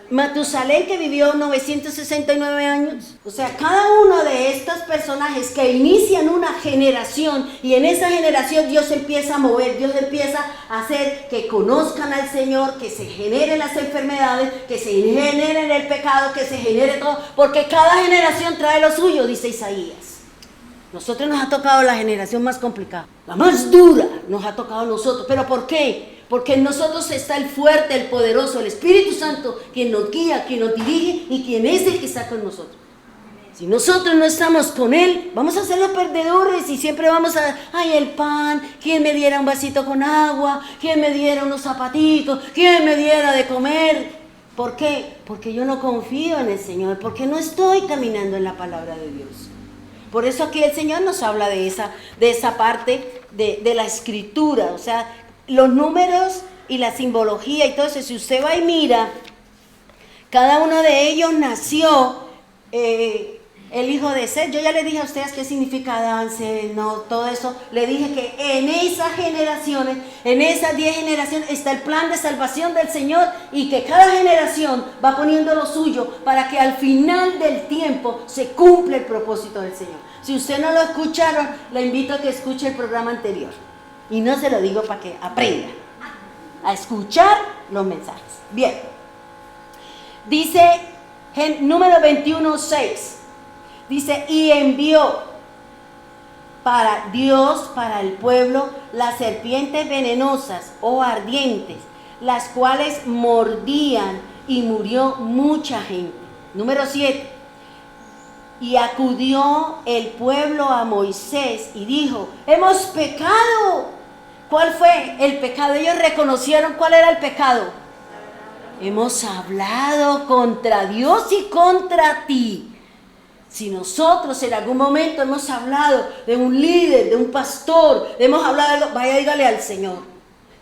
Matusalén, que vivió 969 años? O sea, cada uno de estos personajes que inician una generación, y en esa generación Dios empieza a mover, Dios empieza a hacer que conozcan al Señor, que se generen las enfermedades, que se generen el pecado, que se genere todo, porque cada generación trae lo suyo, dice Isaías. Nosotros nos ha tocado la generación más complicada, la más dura nos ha tocado a nosotros. ¿Pero por qué? Porque en nosotros está el fuerte, el poderoso, el Espíritu Santo, quien nos guía, quien nos dirige y quien es el que está con nosotros. Si nosotros no estamos con Él, vamos a ser los perdedores y siempre vamos a, ay, el pan, ¿quién me diera un vasito con agua? ¿Quién me diera unos zapatitos? ¿Quién me diera de comer? ¿Por qué? Porque yo no confío en el Señor, porque no estoy caminando en la palabra de Dios. Por eso aquí el Señor nos habla de esa parte de la Escritura, o sea, los números y la simbología y todo eso. Si usted va y mira, cada uno de ellos nació el hijo de Set. Yo ya le dije a ustedes qué significa Adán, Set, no, todo eso. Le dije que en esas generaciones, en esas 10 generaciones, está el plan de salvación del Señor, y que cada generación va poniendo lo suyo para que al final del tiempo se cumpla el propósito del Señor. Si usted no lo escucharon, le invito a que escuche el programa anterior. Y no se lo digo para que aprenda a escuchar los mensajes. Bien. Dice número 21:6. Dice, y envió para Dios, para el pueblo, las serpientes venenosas o ardientes, las cuales mordían, y murió mucha gente. Número 7. Y acudió el pueblo a Moisés y dijo, hemos pecado. ¿Cuál fue el pecado? Ellos reconocieron cuál era el pecado. Hemos hablado contra Dios y contra ti. Si nosotros en algún momento hemos hablado de un líder, de un pastor, hemos hablado de algo, vaya, dígale al Señor.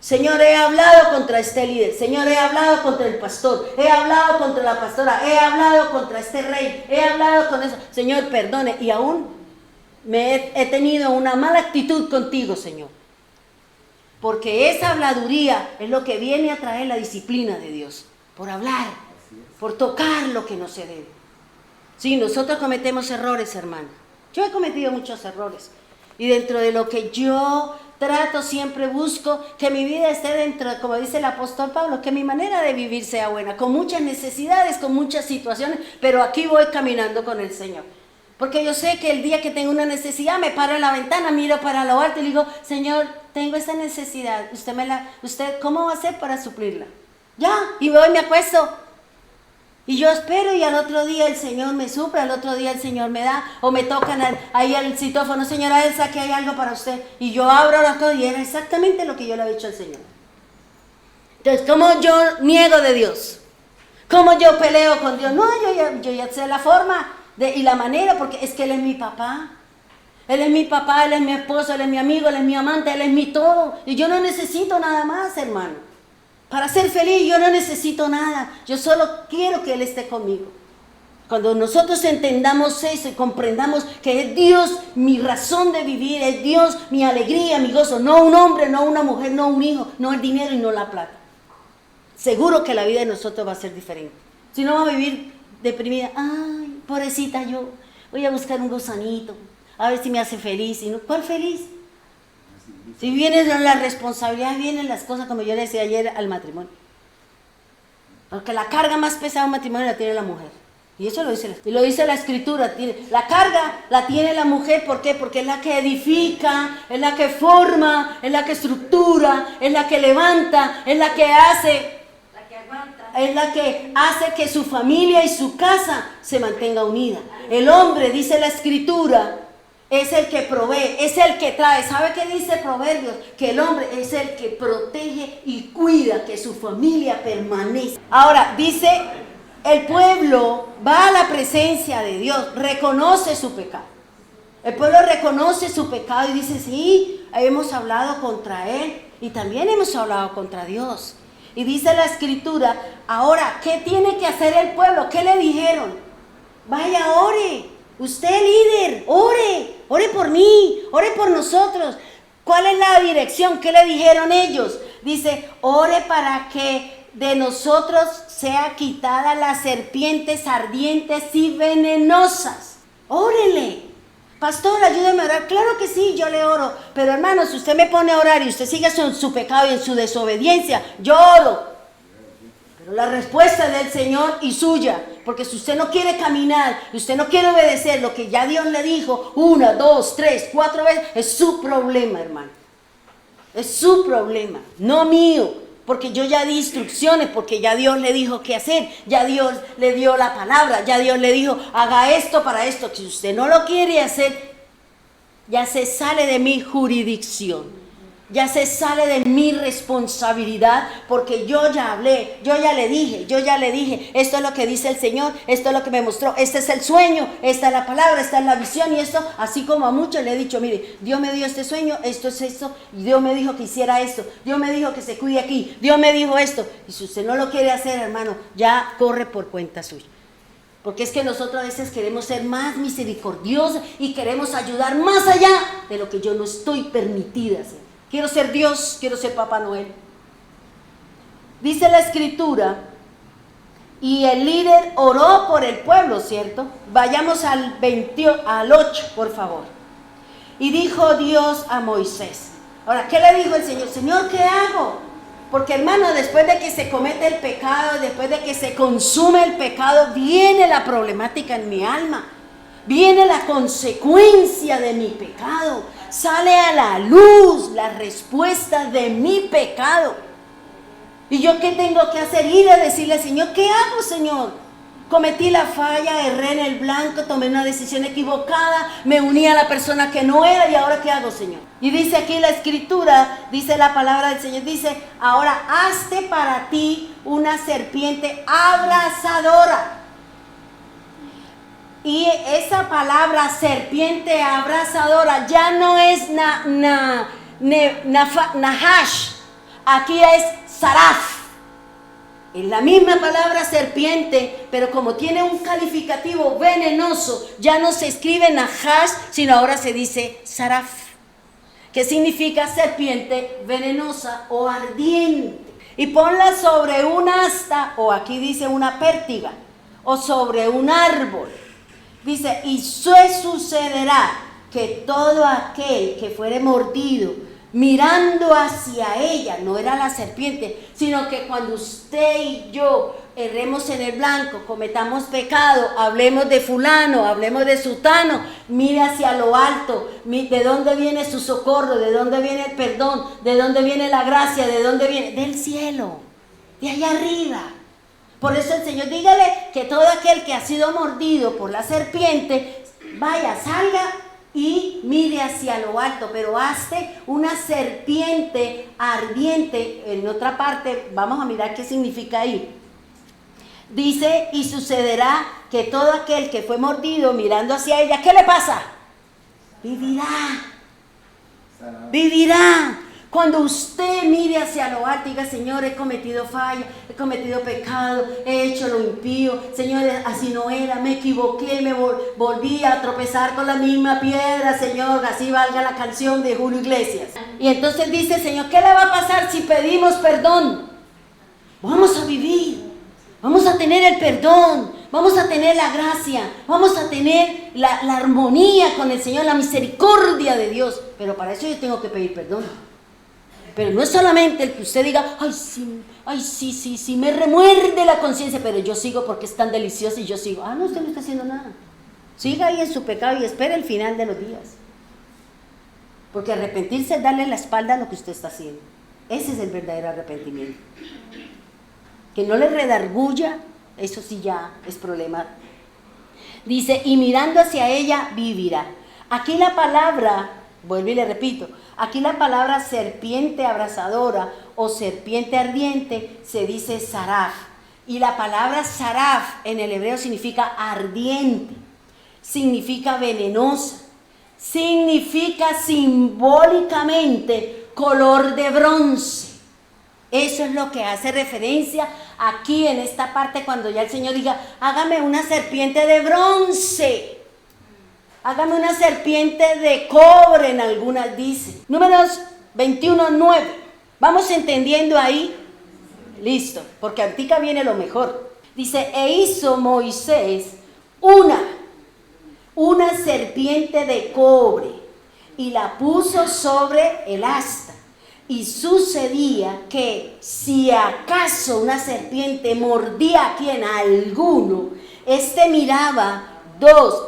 Señor, he hablado contra este líder. Señor, he hablado contra el pastor. He hablado contra la pastora. He hablado contra este rey. He hablado con eso. Señor, perdone. Y aún he tenido una mala actitud contigo, Señor. Porque esa habladuría es lo que viene a traer la disciplina de Dios. Por hablar, por tocar lo que no se debe. Sí, nosotros cometemos errores, hermano. Yo he cometido muchos errores. Y dentro de lo que yo trato, siempre busco que mi vida esté dentro, como dice el apóstol Pablo, que mi manera de vivir sea buena, con muchas necesidades, con muchas situaciones, pero aquí voy caminando con el Señor. Porque yo sé que el día que tengo una necesidad, me paro en la ventana, miro para lo alto y digo, Señor, tengo esta necesidad, usted ¿cómo va a hacer para suplirla? Ya, y voy y me acuesto. Y yo espero y al otro día el Señor me suple, al otro día el Señor me da, o me tocan ahí al citófono, señora Elsa, que hay algo para usted. Y yo abro la cosa y era exactamente lo que yo le había dicho al Señor. Entonces, ¿cómo yo niego de Dios? ¿Cómo yo peleo con Dios? No, yo ya sé la forma y la manera, porque es que Él es mi papá. Él es mi papá, Él es mi esposo, Él es mi amigo, Él es mi amante, Él es mi todo. Y yo no necesito nada más, hermano. Para ser feliz yo no necesito nada, yo solo quiero que Él esté conmigo. Cuando nosotros entendamos eso y comprendamos que es Dios mi razón de vivir, es Dios mi alegría, mi gozo, no un hombre, no una mujer, no un hijo, no el dinero y no la plata. Seguro que la vida de nosotros va a ser diferente. Si no, vamos a vivir deprimida. Ay, pobrecita yo, voy a buscar un gusanito, a ver si me hace feliz. Y no, ¿cuál feliz? Si vienen las responsabilidades, vienen las cosas, como yo le decía ayer al matrimonio. Porque la carga más pesada de un matrimonio la tiene la mujer. Y eso lo dice la Escritura. La carga la tiene la mujer, ¿por qué? Porque es la que edifica, es la que forma, es la que estructura, es la que levanta, es la que hace, es la que hace que su familia y su casa se mantenga unida. El hombre, dice la Escritura, es el que provee, es el que trae. ¿Sabe qué dice Proverbios? Que el hombre es el que protege y cuida que su familia permanezca. Ahora, dice, el pueblo va a la presencia de Dios, reconoce su pecado. El pueblo reconoce su pecado y dice, sí, hemos hablado contra Él y también hemos hablado contra Dios. Y dice la Escritura, ahora, ¿qué tiene que hacer el pueblo? ¿Qué le dijeron? Vaya, ore. Usted, líder, ore por mí, ore por nosotros. ¿Cuál es la dirección? ¿Qué le dijeron ellos? Dice, ore para que de nosotros sea quitada las serpientes ardientes y venenosas. Órele. Pastor, ayúdeme a orar. Claro que sí, yo le oro. Pero hermano, si usted me pone a orar y usted sigue en su pecado y en su desobediencia, yo oro. Pero la respuesta es del Señor y suya. Porque si usted no quiere caminar y usted no quiere obedecer lo que ya Dios le dijo 1, 2, 3, 4 veces, es su problema, hermano. Es su problema, no mío. Porque yo ya di instrucciones, porque ya Dios le dijo qué hacer, ya Dios le dio la palabra, ya Dios le dijo, haga esto para esto. Si usted no lo quiere hacer, ya se sale de mi jurisdicción. Ya se sale de mi responsabilidad, porque yo ya hablé, yo ya le dije, esto es lo que dice el Señor, esto es lo que me mostró, este es el sueño, esta es la palabra, esta es la visión, y esto, así como a muchos le he dicho, mire, Dios me dio este sueño, esto es esto, y Dios me dijo que hiciera esto, Dios me dijo que se cuide aquí, Dios me dijo esto, y si usted no lo quiere hacer, hermano, ya corre por cuenta suya. Porque es que nosotros a veces queremos ser más misericordiosos y queremos ayudar más allá de lo que yo no estoy permitida hacer. Quiero ser Dios, quiero ser Papá Noel. Dice la Escritura, y el líder oró por el pueblo, ¿cierto? Vayamos al 8, por favor. Y dijo Dios a Moisés. Ahora, ¿qué le dijo el Señor? Señor, ¿qué hago? Porque hermano, después de que se comete el pecado, después de que se consume el pecado, viene la problemática en mi alma. Viene la consecuencia de mi pecado. Sale a la luz la respuesta de mi pecado. ¿Y yo qué tengo que hacer? Ir a decirle al Señor, ¿qué hago, Señor? Cometí la falla, erré en el blanco, tomé una decisión equivocada, me uní a la persona que no era, y ahora ¿qué hago, Señor? Y dice aquí la Escritura, dice la palabra del Señor, dice, ahora hazte para ti una serpiente abrasadora. Y esa palabra serpiente abrasadora ya no es nahash. aquí es saraf. Es la misma palabra serpiente, pero como tiene un calificativo venenoso, ya no se escribe nahash, sino ahora se dice saraf, que significa serpiente venenosa o ardiente. Y ponla sobre un asta, o aquí dice una pértiga, o sobre un árbol. Dice, y sucederá que todo aquel que fuere mordido mirando hacia ella, no era la serpiente, sino que cuando usted y yo erremos en el blanco, cometamos pecado, hablemos de fulano, hablemos de sutano, mire hacia lo alto, de dónde viene su socorro, de dónde viene el perdón, de dónde viene la gracia, de dónde viene, del cielo, de allá arriba. Por eso el Señor, dígale que todo aquel que ha sido mordido por la serpiente, vaya, salga y mire hacia lo alto, pero hazte una serpiente ardiente. En otra parte, vamos a mirar qué significa ahí. Dice, y sucederá que todo aquel que fue mordido mirando hacia ella, ¿qué le pasa? Vivirá. Vivirá. Cuando usted mire hacia lo alto y diga, Señor, he cometido fallo, he cometido pecado, he hecho lo impío, Señor, así no era, me equivoqué, me volví a tropezar con la misma piedra, Señor, así valga la canción de Julio Iglesias. Y entonces dice, Señor, ¿qué le va a pasar si pedimos perdón? Vamos a vivir, vamos a tener el perdón, vamos a tener la gracia, vamos a tener la armonía con el Señor, la misericordia de Dios, pero para eso yo tengo que pedir perdón. Pero no es solamente el que usted diga, ay sí, me remuerde la conciencia, pero yo sigo porque es tan delicioso y yo sigo. No, usted no está haciendo nada. Siga ahí en su pecado y espere el final de los días. Porque arrepentirse es darle la espalda a lo que usted está haciendo. Ese es el verdadero arrepentimiento. Que no le redarguya, eso sí ya es problema. Dice, y mirando hacia ella vivirá. Aquí la palabra, vuelvo y le repito, aquí la palabra serpiente abrasadora o serpiente ardiente se dice saraf. Y la palabra saraf en el hebreo significa ardiente, significa venenosa, significa simbólicamente color de bronce. Eso es lo que hace referencia aquí en esta parte cuando ya el Señor diga, hágame una serpiente de bronce. Hágame una serpiente de cobre, en algunas dice. Números 21:9. Vamos entendiendo ahí. Listo, porque antica viene lo mejor. Dice, e hizo Moisés una serpiente de cobre y la puso sobre el asta. Y sucedía que si acaso una serpiente mordía a quien alguno, miraba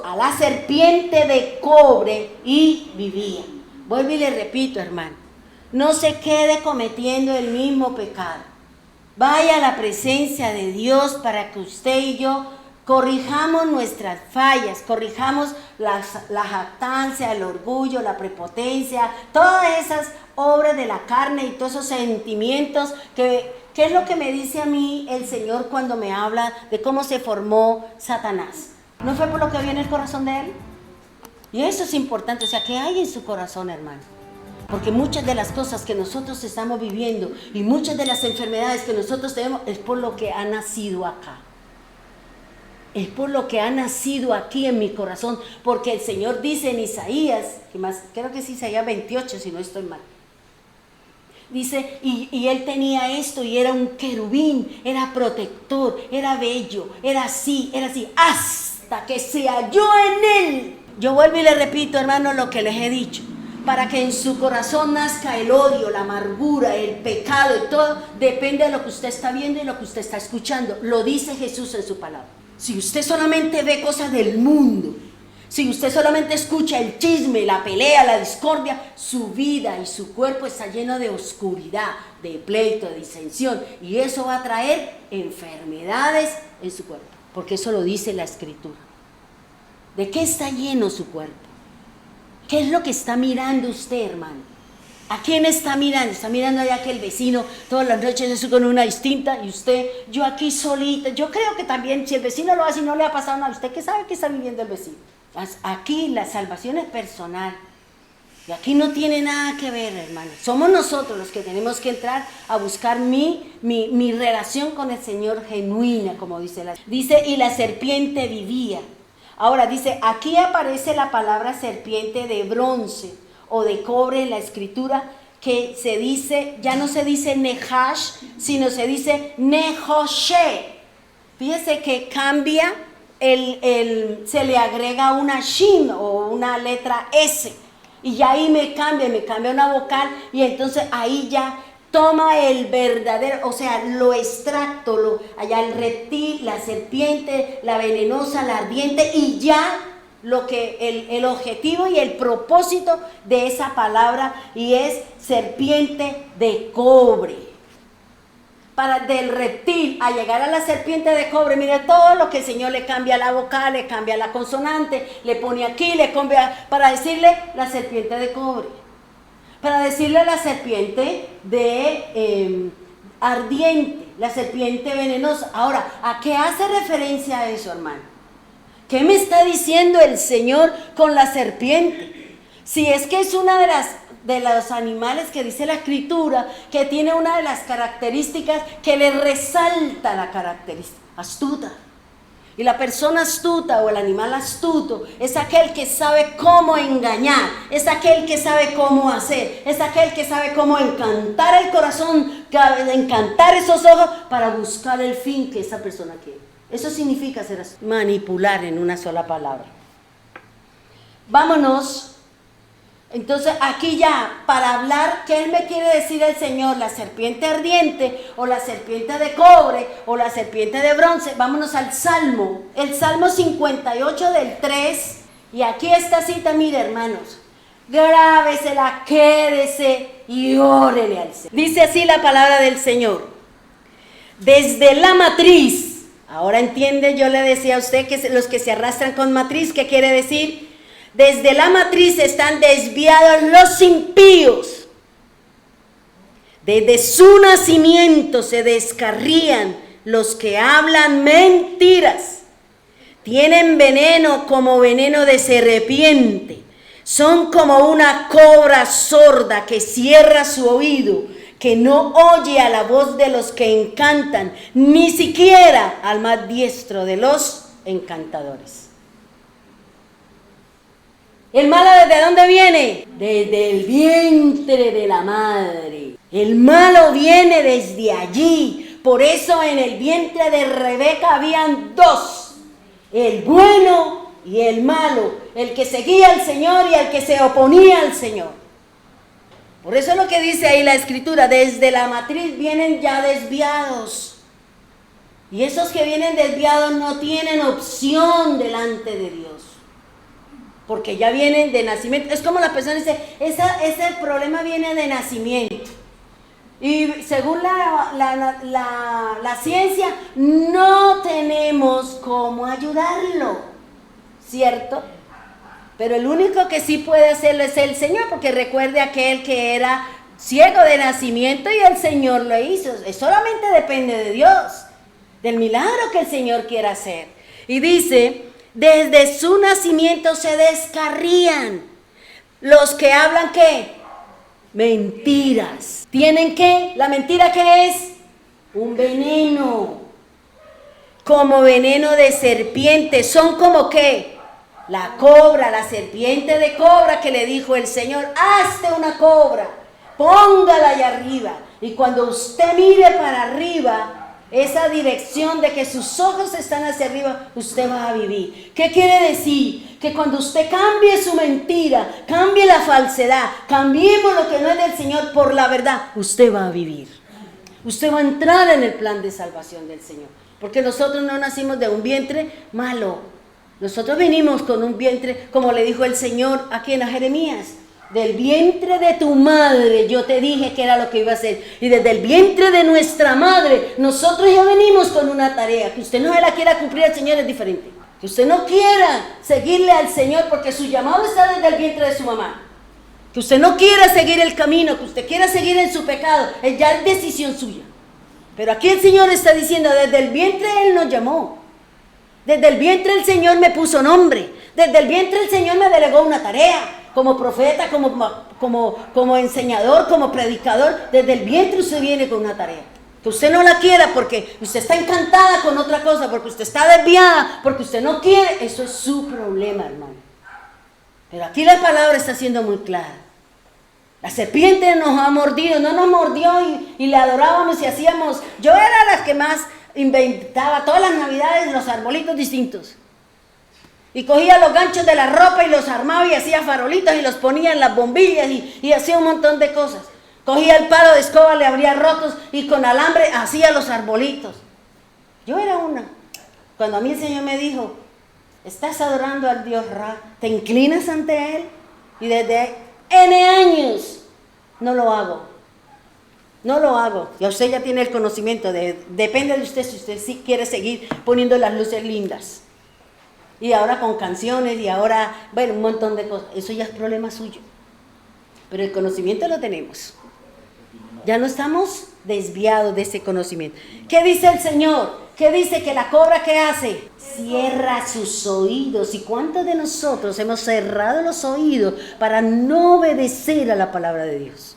a la serpiente de cobre y vivía. Vuelvo y le repito, hermano, no se quede cometiendo el mismo pecado. Vaya a la presencia de Dios para que usted y yo corrijamos nuestras fallas, corrijamos la jactancia, el orgullo, la prepotencia, todas esas obras de la carne y todos esos sentimientos ¿qué es lo que me dice a mí el Señor cuando me habla de cómo se formó Satanás? ¿No fue por lo que había en el corazón de él? Y eso es importante, o sea, ¿qué hay en su corazón, hermano? Porque muchas de las cosas que nosotros estamos viviendo y muchas de las enfermedades que nosotros tenemos es por lo que ha nacido acá. Es por lo que ha nacido aquí en mi corazón, porque el Señor dice en Isaías, creo que es Isaías 28, si no estoy mal. Dice, y él tenía esto y era un querubín, era protector, era bello, era así, hasta que se halló en él. Yo vuelvo y le repito, hermano, lo que les he dicho. Para que en su corazón nazca el odio, la amargura, el pecado y todo, depende de lo que usted está viendo y lo que usted está escuchando. Lo dice Jesús en su palabra. Si usted solamente ve cosas del mundo, si usted solamente escucha el chisme, la pelea, la discordia, su vida y su cuerpo está lleno de oscuridad, de pleito, de disensión. Y eso va a traer enfermedades en su cuerpo, porque eso lo dice la Escritura. ¿De qué está lleno su cuerpo? ¿Qué es lo que está mirando usted, hermano? ¿A quién está mirando? Está mirando allá que el vecino todas las noches es con una distinta y usted, yo aquí solita. Yo creo que también si el vecino lo hace y no le ha pasado nada, ¿usted qué sabe que está viviendo el vecino? Aquí la salvación es personal. Y aquí no tiene nada que ver, hermanos. Somos nosotros los que tenemos que entrar a buscar mi relación con el Señor genuina, como dice Dice, y la serpiente vivía. Ahora dice, aquí aparece la palabra serpiente de bronce o de cobre en la escritura, que se dice, ya no se dice Nehash, sino se dice Nehoshe. Fíjese que cambia, se le agrega una shin o una letra S. Y ya ahí me cambia una vocal, y entonces ahí ya toma el verdadero, o sea, lo extracto, allá el reptil, la serpiente, la venenosa, la ardiente, y ya lo que el objetivo y el propósito de esa palabra, y es serpiente de cobre. Del reptil a llegar a la serpiente de cobre, mire todo lo que el Señor le cambia la vocal, le cambia la consonante, le pone aquí, le cambia, para decirle la serpiente de cobre, para decirle la serpiente de ardiente, la serpiente venenosa. Ahora, ¿a qué hace referencia a eso, hermano? ¿Qué me está diciendo el Señor con la serpiente? Si es que es una de los animales que dice la escritura, que tiene una de las características que le resalta la característica, astuta. Y la persona astuta o el animal astuto es aquel que sabe cómo engañar, es aquel que sabe cómo hacer, es aquel que sabe cómo encantar el corazón, encantar esos ojos para buscar el fin que esa persona quiere. Eso significa ser astuto, manipular en una sola palabra. Vámonos. Entonces aquí ya, para hablar, ¿qué me quiere decir el Señor? La serpiente ardiente, o la serpiente de cobre, o la serpiente de bronce. Vámonos al Salmo, el Salmo 58 del 3, y aquí esta cita, mire hermanos, grábesela, quédese y órele al Señor. Dice así la palabra del Señor: desde la matriz, ahora entiende, yo le decía a usted que los que se arrastran con matriz, ¿qué quiere decir? Desde la matriz están desviados los impíos. Desde su nacimiento se descarrían los que hablan mentiras. Tienen veneno como veneno de serpiente. Son como una cobra sorda que cierra su oído, que no oye a la voz de los que encantan, ni siquiera al más diestro de los encantadores. ¿El malo desde dónde viene? Desde el vientre de la madre. El malo viene desde allí. Por eso en el vientre de Rebeca habían dos: el bueno y el malo, el que seguía al Señor y el que se oponía al Señor. Por eso es lo que dice ahí la escritura: desde la matriz vienen ya desviados. Y esos que vienen desviados no tienen opción delante de Dios, porque ya vienen de nacimiento. Es como la persona dice, ese problema viene de nacimiento. Y según la ciencia, no tenemos cómo ayudarlo, ¿cierto? Pero el único que sí puede hacerlo es el Señor, porque recuerde aquel que era ciego de nacimiento y el Señor lo hizo. Solamente depende de Dios, del milagro que el Señor quiera hacer. Y dice: desde su nacimiento se descarrían los que hablan, ¿qué? Mentiras. ¿Tienen qué? ¿La mentira qué es? Un veneno. Como veneno de serpiente. Son como ¿qué? La cobra, la serpiente de cobra que le dijo el Señor: hazte una cobra, póngala allá arriba. Y cuando usted mire para arriba, esa dirección de que sus ojos están hacia arriba, usted va a vivir. ¿Qué quiere decir? Que cuando usted cambie su mentira, cambie la falsedad, cambiemos lo que no es del Señor por la verdad, usted va a vivir. Usted va a entrar en el plan de salvación del Señor. Porque nosotros no nacimos de un vientre malo. Nosotros venimos con un vientre, como le dijo el Señor aquí en Jeremías: del vientre de tu madre yo te dije que era lo que iba a hacer. Y desde el vientre de nuestra madre nosotros ya venimos con una tarea. Que usted no se la quiera cumplir al Señor es diferente. Que usted no quiera seguirle al Señor porque su llamado está desde el vientre de su mamá. Que usted no quiera seguir el camino, que usted quiera seguir en su pecado, ya es decisión suya. Pero aquí el Señor está diciendo: desde el vientre Él nos llamó. Desde el vientre el Señor me puso nombre. Desde el vientre el Señor me delegó una tarea. como profeta, como enseñador, como predicador. Desde el vientre usted viene con una tarea. Que usted no la quiera porque usted está encantada con otra cosa, porque usted está desviada, porque usted no quiere. Eso es su problema, hermano. Pero aquí la palabra está siendo muy clara. La serpiente nos ha mordido, no nos mordió y le adorábamos y hacíamos. Yo era la que más inventaba todas las navidades los arbolitos distintos. Y cogía los ganchos de la ropa y los armaba y hacía farolitos y los ponía en las bombillas y hacía un montón de cosas. Cogía el palo de escoba, le abría rotos y con alambre hacía los arbolitos. Yo era una. Cuando a mí el Señor me dijo, estás adorando al Dios Ra, ¿te inclinas ante Él? Y desde N años no lo hago. No lo hago. Y usted ya tiene el conocimiento. Depende de usted si usted sí quiere seguir poniendo las luces lindas. Y ahora con canciones y ahora, bueno, un montón de cosas. Eso ya es problema suyo. Pero el conocimiento lo tenemos. Ya no estamos desviados de ese conocimiento. ¿Qué dice el Señor? ¿Qué dice? Que la cobra, ¿qué hace? Cierra sus oídos. ¿Y cuántos de nosotros hemos cerrado los oídos para no obedecer a la palabra de Dios?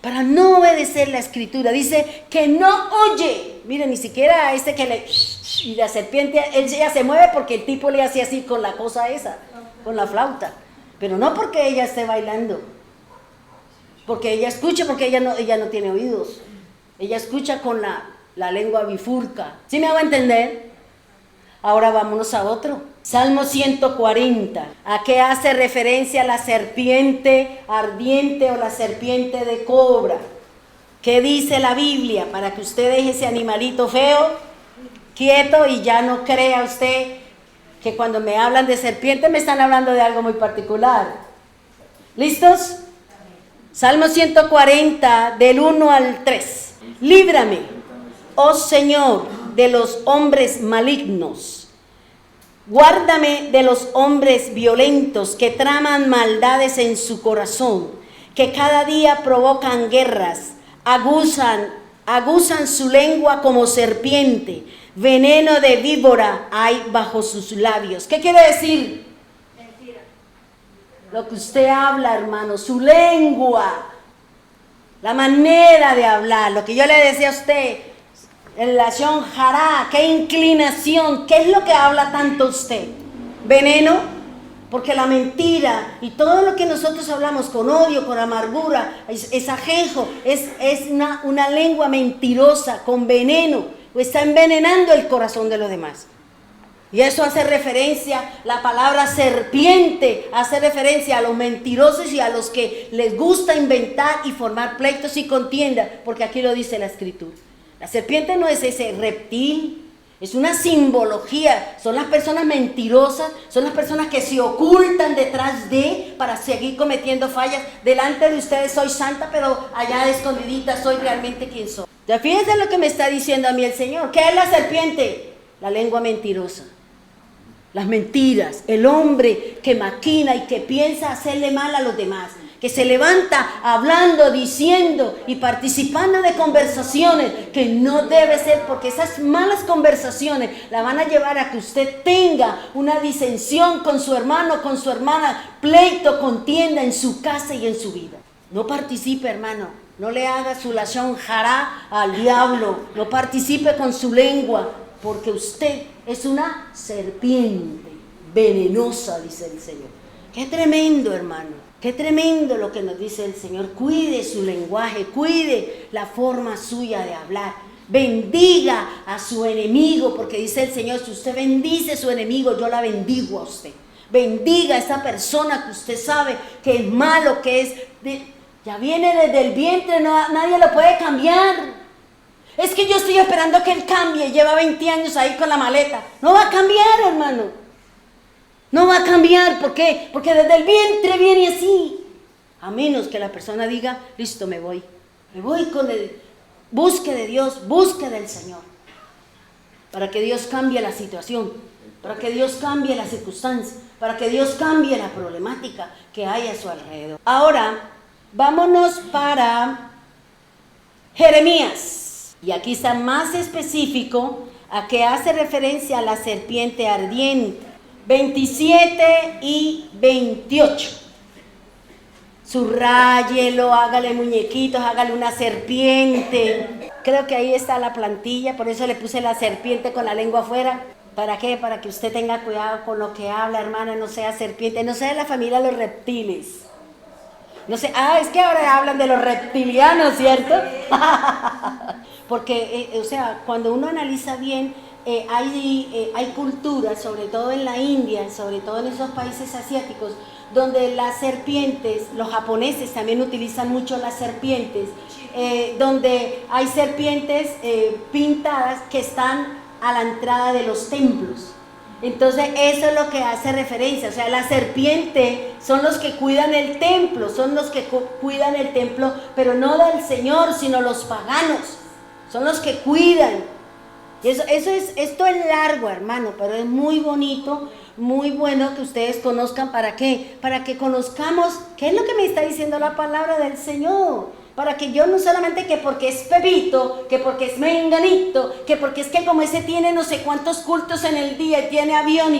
Para no obedecer la escritura. Dice que no oye. Mire, ni siquiera a este que le... Y la serpiente, ella se mueve porque el tipo le hace así con la cosa esa, con la flauta. Pero no porque ella esté bailando. Porque ella escucha, porque ella no tiene oídos. Ella escucha con la lengua bifurca. ¿Sí me hago entender? Ahora vámonos a otro. Salmo 140. ¿A qué hace referencia la serpiente ardiente o la serpiente de cobra? ¿Qué dice la Biblia? Para que usted deje ese animalito feo quieto y ya no crea usted que cuando me hablan de serpiente me están hablando de algo muy particular. ¿Listos? Salmo 140, del 1 al 3. Líbrame, oh Señor, de los hombres malignos. Guárdame de los hombres violentos que traman maldades en su corazón, que cada día provocan guerras, aguzan su lengua como serpiente, veneno de víbora hay bajo sus labios. ¿Qué quiere decir? Mentira. Lo que usted habla, hermano, su lengua, la manera de hablar, lo que yo le decía a usted, en relación jará, qué inclinación, qué es lo que habla tanto usted. Veneno, porque la mentira y todo lo que nosotros hablamos con odio, con amargura, es ajenjo, es una lengua mentirosa, con veneno. Está envenenando el corazón de los demás. Y eso hace referencia, la palabra serpiente hace referencia a los mentirosos y a los que les gusta inventar y formar pleitos y contiendas, porque aquí lo dice la escritura. La serpiente no es ese reptil, es una simbología. Son las personas mentirosas, son las personas que se ocultan detrás de para seguir cometiendo fallas. Delante de ustedes soy santa, pero allá de escondidita soy realmente quien soy. Ya fíjense lo que me está diciendo a mí el Señor. ¿Qué es la serpiente? La lengua mentirosa. Las mentiras. El hombre que maquina y que piensa hacerle mal a los demás. Que se levanta hablando, diciendo y participando de conversaciones que no debe ser, porque esas malas conversaciones la van a llevar a que usted tenga una disensión con su hermano, con su hermana, pleito, contienda en su casa y en su vida. No participe, hermano. No le haga su lashon hará al diablo. No participe con su lengua, porque usted es una serpiente venenosa, dice el Señor. Qué tremendo, hermano. Qué tremendo lo que nos dice el Señor. Cuide su lenguaje, cuide la forma suya de hablar. Bendiga a su enemigo, porque dice el Señor, si usted bendice a su enemigo, yo la bendigo a usted. Bendiga a esa persona que usted sabe que es malo, que es... Ya viene desde el vientre, nadie lo puede cambiar. Es que yo estoy esperando que él cambie, lleva 20 años ahí con la maleta. No va a cambiar, hermano. No va a cambiar, ¿por qué? Porque desde el vientre viene así. A menos que la persona diga, listo, me voy con él. Busque de Dios, busque del Señor. Para que Dios cambie la situación, para que Dios cambie las circunstancias, para que Dios cambie la problemática que hay a su alrededor. Ahora, vámonos para Jeremías. Y aquí está más específico a que hace referencia a la serpiente ardiente. 27 y 28. Subrayelo, hágale muñequitos, hágale una serpiente. Creo que ahí está la plantilla, por eso le puse la serpiente con la lengua afuera. ¿Para qué? Para que usted tenga cuidado con lo que habla, hermana, no sea serpiente, no sea de la familia de los reptiles. No sé, es que ahora hablan de los reptilianos, ¿cierto? Porque, o sea, cuando uno analiza bien, hay culturas, sobre todo en la India, sobre todo en esos países asiáticos, donde las serpientes, los japoneses también utilizan mucho las serpientes, donde hay serpientes pintadas que están a la entrada de los templos. Entonces eso es lo que hace referencia, o sea, la serpiente son los que cuidan el templo, cuidan el templo, pero no del Señor, sino los paganos, son los que cuidan. Y esto es largo, hermano, pero es muy bonito, muy bueno que ustedes conozcan. ¿Para qué? Para que conozcamos qué es lo que me está diciendo la palabra del Señor. Para que yo no solamente que porque es Pepito, que porque es Menganito, que porque es que como ese tiene no sé cuántos cultos en el día y tiene avión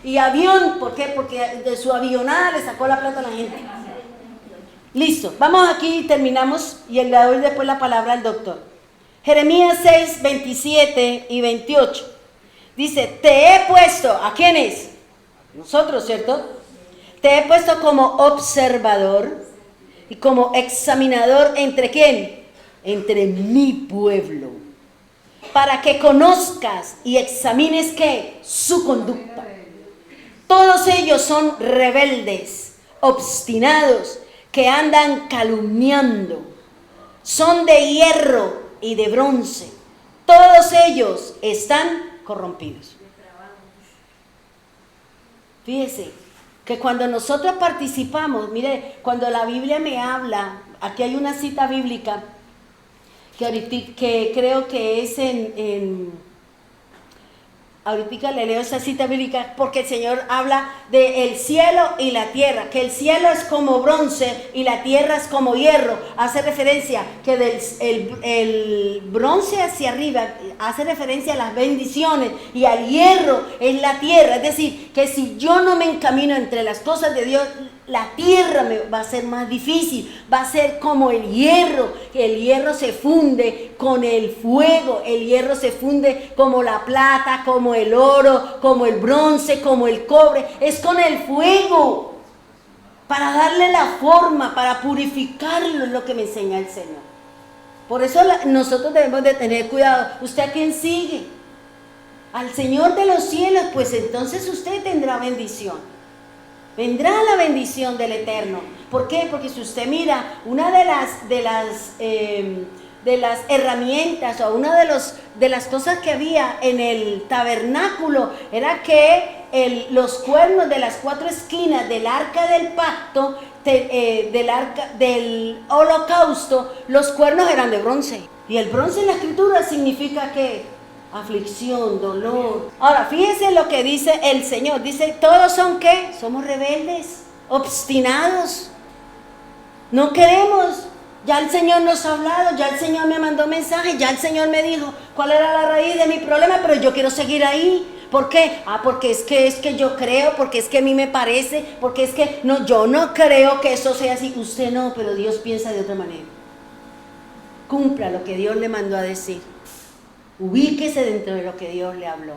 y avión, ¿por qué? Porque de su avionada le sacó la plata a la gente. Listo, vamos aquí y terminamos y le doy después la palabra al doctor. Jeremías 6, 27 y 28. Dice, te he puesto, ¿a quién es? Nosotros, ¿cierto? Te he puesto como observador y como examinador, ¿entre quién? Entre mi pueblo, para que conozcas y examines ¿qué? Su conducta. Todos ellos son rebeldes, obstinados, que andan calumniando, son de hierro y de bronce, todos ellos están corrompidos. Fíjese que cuando nosotros participamos, mire, cuando la Biblia me habla, aquí hay una cita bíblica que creo que es ahorita le leo esa cita bíblica porque el Señor habla del cielo y la tierra, que el cielo es como bronce y la tierra es como hierro. Hace referencia que el bronce hacia arriba hace referencia a las bendiciones y al hierro es la tierra. Es decir, que si yo no me encamino entre las cosas de Dios, la tierra me va a ser más difícil, va a ser como el hierro, que el hierro se funde con el fuego, el hierro se funde como la plata, como el oro, como el bronce, como el cobre, es con el fuego, para darle la forma, para purificarlo, es lo que me enseña el Señor. Por eso nosotros debemos de tener cuidado. ¿Usted a quién sigue? Al Señor de los cielos, pues entonces usted tendrá bendición. Vendrá la bendición del Eterno. ¿Por qué? Porque si usted mira, una de las herramientas o una de las cosas que había en el tabernáculo era que los cuernos de las 4 esquinas del arca del pacto, del arca del holocausto, los cuernos eran de bronce. Y el bronce en la escritura significa que aflicción, dolor. Ahora, fíjense lo que dice el Señor. Dice, todos son ¿qué? Somos rebeldes, obstinados. No queremos. Ya el Señor nos ha hablado, ya el Señor me mandó mensaje, ya el Señor me dijo cuál era la raíz de mi problema, pero yo quiero seguir ahí. ¿Por qué? Porque es que yo creo, porque es que a mí me parece, porque es que no, yo no creo que eso sea así. Usted no, pero Dios piensa de otra manera. Cumpla lo que Dios le mandó a decir. Ubíquese dentro de lo que Dios le habló.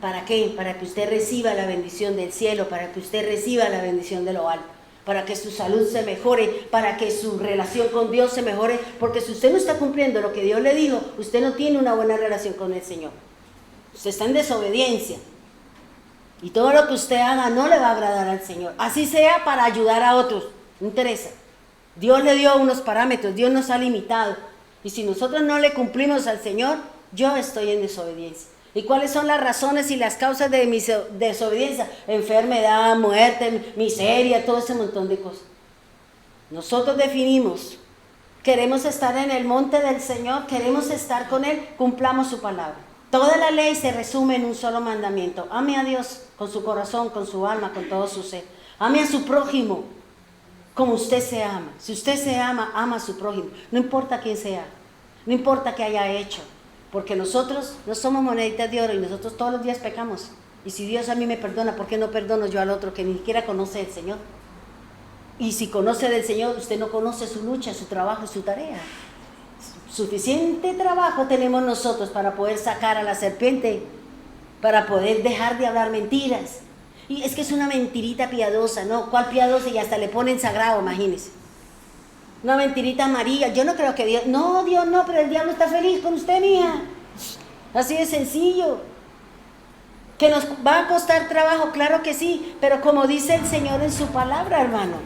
¿Para qué? Para que usted reciba la bendición del cielo, para que usted reciba la bendición de lo alto, para que su salud se mejore, para que su relación con Dios se mejore, porque si usted no está cumpliendo lo que Dios le dijo, usted no tiene una buena relación con el Señor. Usted está en desobediencia. Y todo lo que usted haga no le va a agradar al Señor. Así sea para ayudar a otros, no interesa. Dios le dio unos parámetros, Dios nos ha limitado. Y si nosotros no le cumplimos al Señor, yo estoy en desobediencia. ¿Y cuáles son las razones y las causas de mi desobediencia? Enfermedad, muerte, miseria, todo ese montón de cosas. Nosotros definimos, queremos estar en el monte del Señor, queremos estar con Él, cumplamos su palabra. Toda la ley se resume en un solo mandamiento. Ame a Dios con su corazón, con su alma, con todo su ser. Ame a su prójimo como usted se ama. Si usted se ama, ama a su prójimo. No importa quién sea, no importa qué haya hecho. Porque nosotros no somos moneditas de oro y nosotros todos los días pecamos. Y si Dios a mí me perdona, ¿por qué no perdono yo al otro que ni siquiera conoce al Señor? Y si conoce del Señor, usted no conoce su lucha, su trabajo y su tarea. Suficiente trabajo tenemos nosotros para poder sacar a la serpiente, para poder dejar de hablar mentiras. Y es que es una mentirita piadosa, ¿no? ¿Cuál piadosa? Y hasta le ponen sagrado, imagínense. Una mentirita amarilla. Yo no creo que Dios no, pero el diablo está feliz con usted, mija. Así de sencillo. ¿Que nos va a costar trabajo? Claro que sí, pero como dice el Señor en su palabra, hermano.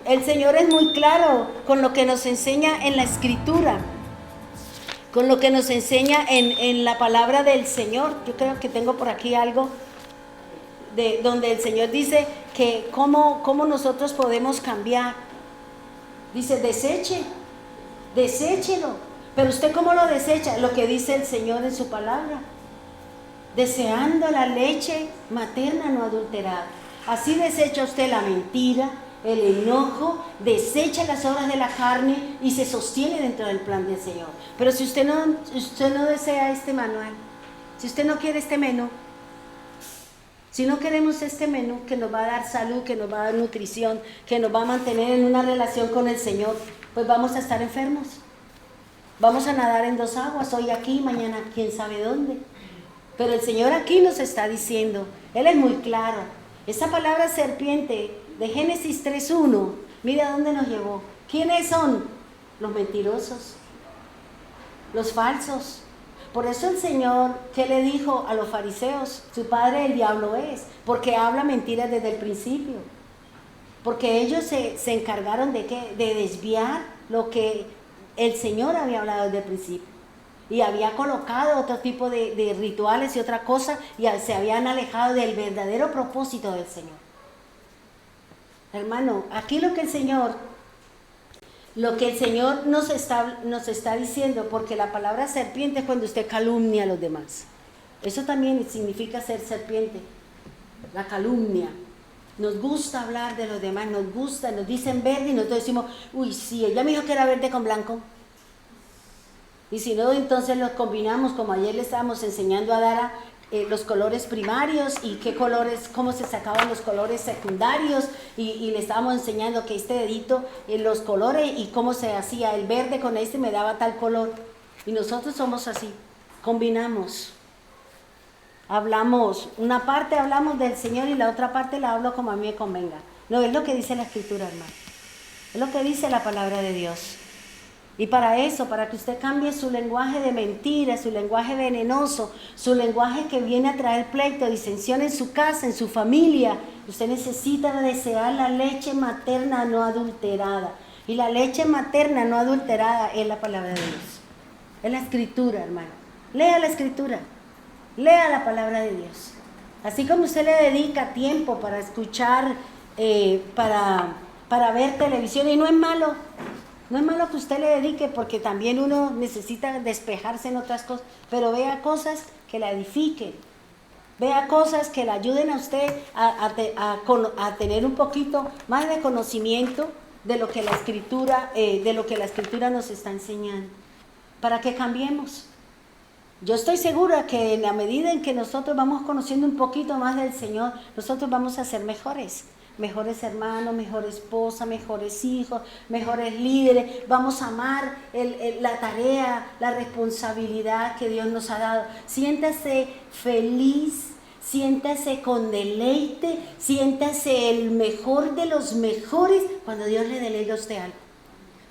El Señor es muy claro con lo que nos enseña en la Escritura, con lo que nos enseña en la palabra del Señor. Yo creo que tengo por aquí algo de donde el Señor dice que cómo nosotros podemos cambiar. Dice, deséchelo. Pero usted ¿cómo lo desecha? Lo que dice el Señor en su palabra. Deseando la leche materna no adulterada. Así desecha usted la mentira, el enojo, desecha las obras de la carne y se sostiene dentro del plan del Señor. Pero si usted no desea este manual, si usted no quiere este menú, si no queremos este menú que nos va a dar salud, que nos va a dar nutrición, que nos va a mantener en una relación con el Señor, pues vamos a estar enfermos. Vamos a nadar en dos aguas, hoy aquí, mañana quién sabe dónde. Pero el Señor aquí nos está diciendo, Él es muy claro. Esa palabra serpiente de Génesis 3:1, mira dónde nos llevó. ¿Quiénes son? Los mentirosos, los falsos. Por eso el Señor, ¿qué le dijo a los fariseos? Su padre el diablo es, porque habla mentiras desde el principio. Porque ellos se encargaron de desviar lo que el Señor había hablado desde el principio. Y había colocado otro tipo de rituales y otra cosa, y se habían alejado del verdadero propósito del Señor. Hermano, aquí lo que el Señor nos está diciendo, porque la palabra serpiente es cuando usted calumnia a los demás. Eso también significa ser serpiente, la calumnia. Nos gusta hablar de los demás, nos dicen verde y nosotros decimos, uy, sí, ella me dijo que era verde con blanco. Y si no, entonces los combinamos, como ayer le estábamos enseñando a Dara los colores primarios y qué colores, cómo se sacaban los colores secundarios, y le estábamos enseñando que este dedito, los colores y cómo se hacía el verde con este me daba tal color. Y nosotros somos así, combinamos. Hablamos, una parte hablamos del Señor y la otra parte la hablo como a mí me convenga. No, es lo que dice la Escritura, hermano. Es lo que dice la palabra de Dios. Y para eso, para que usted cambie su lenguaje de mentira, su lenguaje venenoso, su lenguaje que viene a traer pleito, disensión en su casa, en su familia, usted necesita desear la leche materna no adulterada. Y la leche materna no adulterada es la palabra de Dios. Es la Escritura, hermano. Lea la Escritura. Lea la palabra de Dios. Así como usted le dedica tiempo para escuchar, para ver televisión, y no es malo. No es malo que usted le dedique, porque también uno necesita despejarse en otras cosas, pero vea cosas que la edifiquen, vea cosas que le ayuden a usted a tener un poquito más de conocimiento de lo que la Escritura, nos está enseñando, para que cambiemos. Yo estoy segura que en la medida en que nosotros vamos conociendo un poquito más del Señor, nosotros vamos a ser mejores hermanos, mejor esposa, mejores hijos, mejores líderes. Vamos a amar la tarea, la responsabilidad que Dios nos ha dado. Siéntase feliz, siéntase con deleite, siéntase el mejor de los mejores cuando Dios le delegue a usted algo.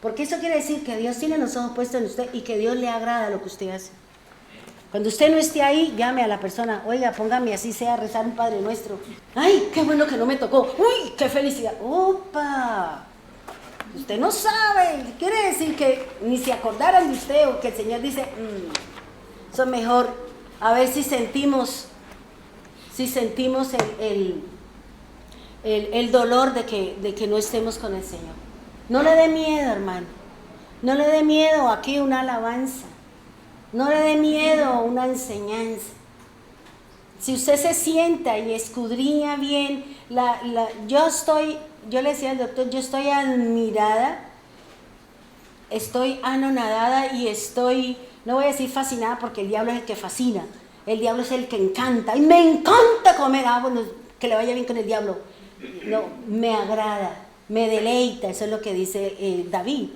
Porque eso quiere decir que Dios tiene los ojos puestos en usted y que Dios le agrada lo que usted hace. Cuando usted no esté ahí, llame a la persona, oiga, póngame así sea a rezar un Padre Nuestro. ¡Ay, qué bueno que no me tocó! ¡Uy, qué felicidad! ¡Opa! Usted no sabe, quiere decir que ni se acordaran de usted, o que el Señor dice, eso es mejor, a ver si sentimos el dolor de que no estemos con el Señor. No le dé miedo, hermano, no le dé miedo aquí una alabanza. No le dé miedo una enseñanza. Si usted se sienta y escudriña bien, yo le decía al doctor, yo estoy admirada, estoy anonadada y no voy a decir fascinada porque el diablo es el que fascina, el diablo es el que encanta, y me encanta comer, bueno, que le vaya bien con el diablo. No, me agrada me deleita, eso es lo que dice David,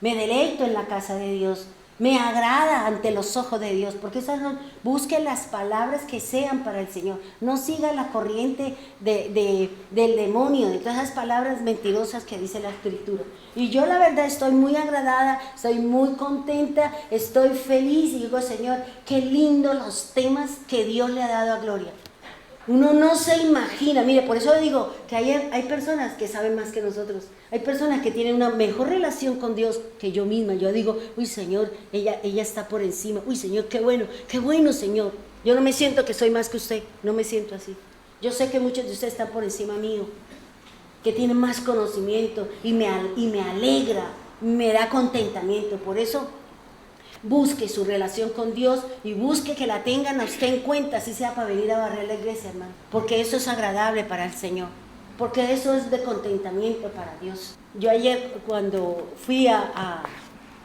me deleito en la casa de Dios, me agrada ante los ojos de Dios, porque esas son, busque las palabras que sean para el Señor, no siga la corriente del demonio, de todas esas palabras mentirosas que dice la Escritura. Y yo la verdad estoy muy agradada, estoy muy contenta, estoy feliz y digo, Señor, qué lindo los temas que Dios le ha dado a Gloria. Uno no se imagina, mire, por eso digo que hay personas que saben más que nosotros, hay personas que tienen una mejor relación con Dios que yo misma. Yo digo, uy Señor, ella está por encima, uy Señor, qué bueno Señor. Yo no me siento que soy más que usted, no me siento así. Yo sé que muchos de ustedes están por encima mío, que tienen más conocimiento y me alegra, me da contentamiento. Por eso busque su relación con Dios y busque que la tengan a usted en cuenta, así sea para venir a barrer la iglesia, hermano, porque eso es agradable para el Señor, porque eso es de contentamiento para Dios. Yo ayer cuando fui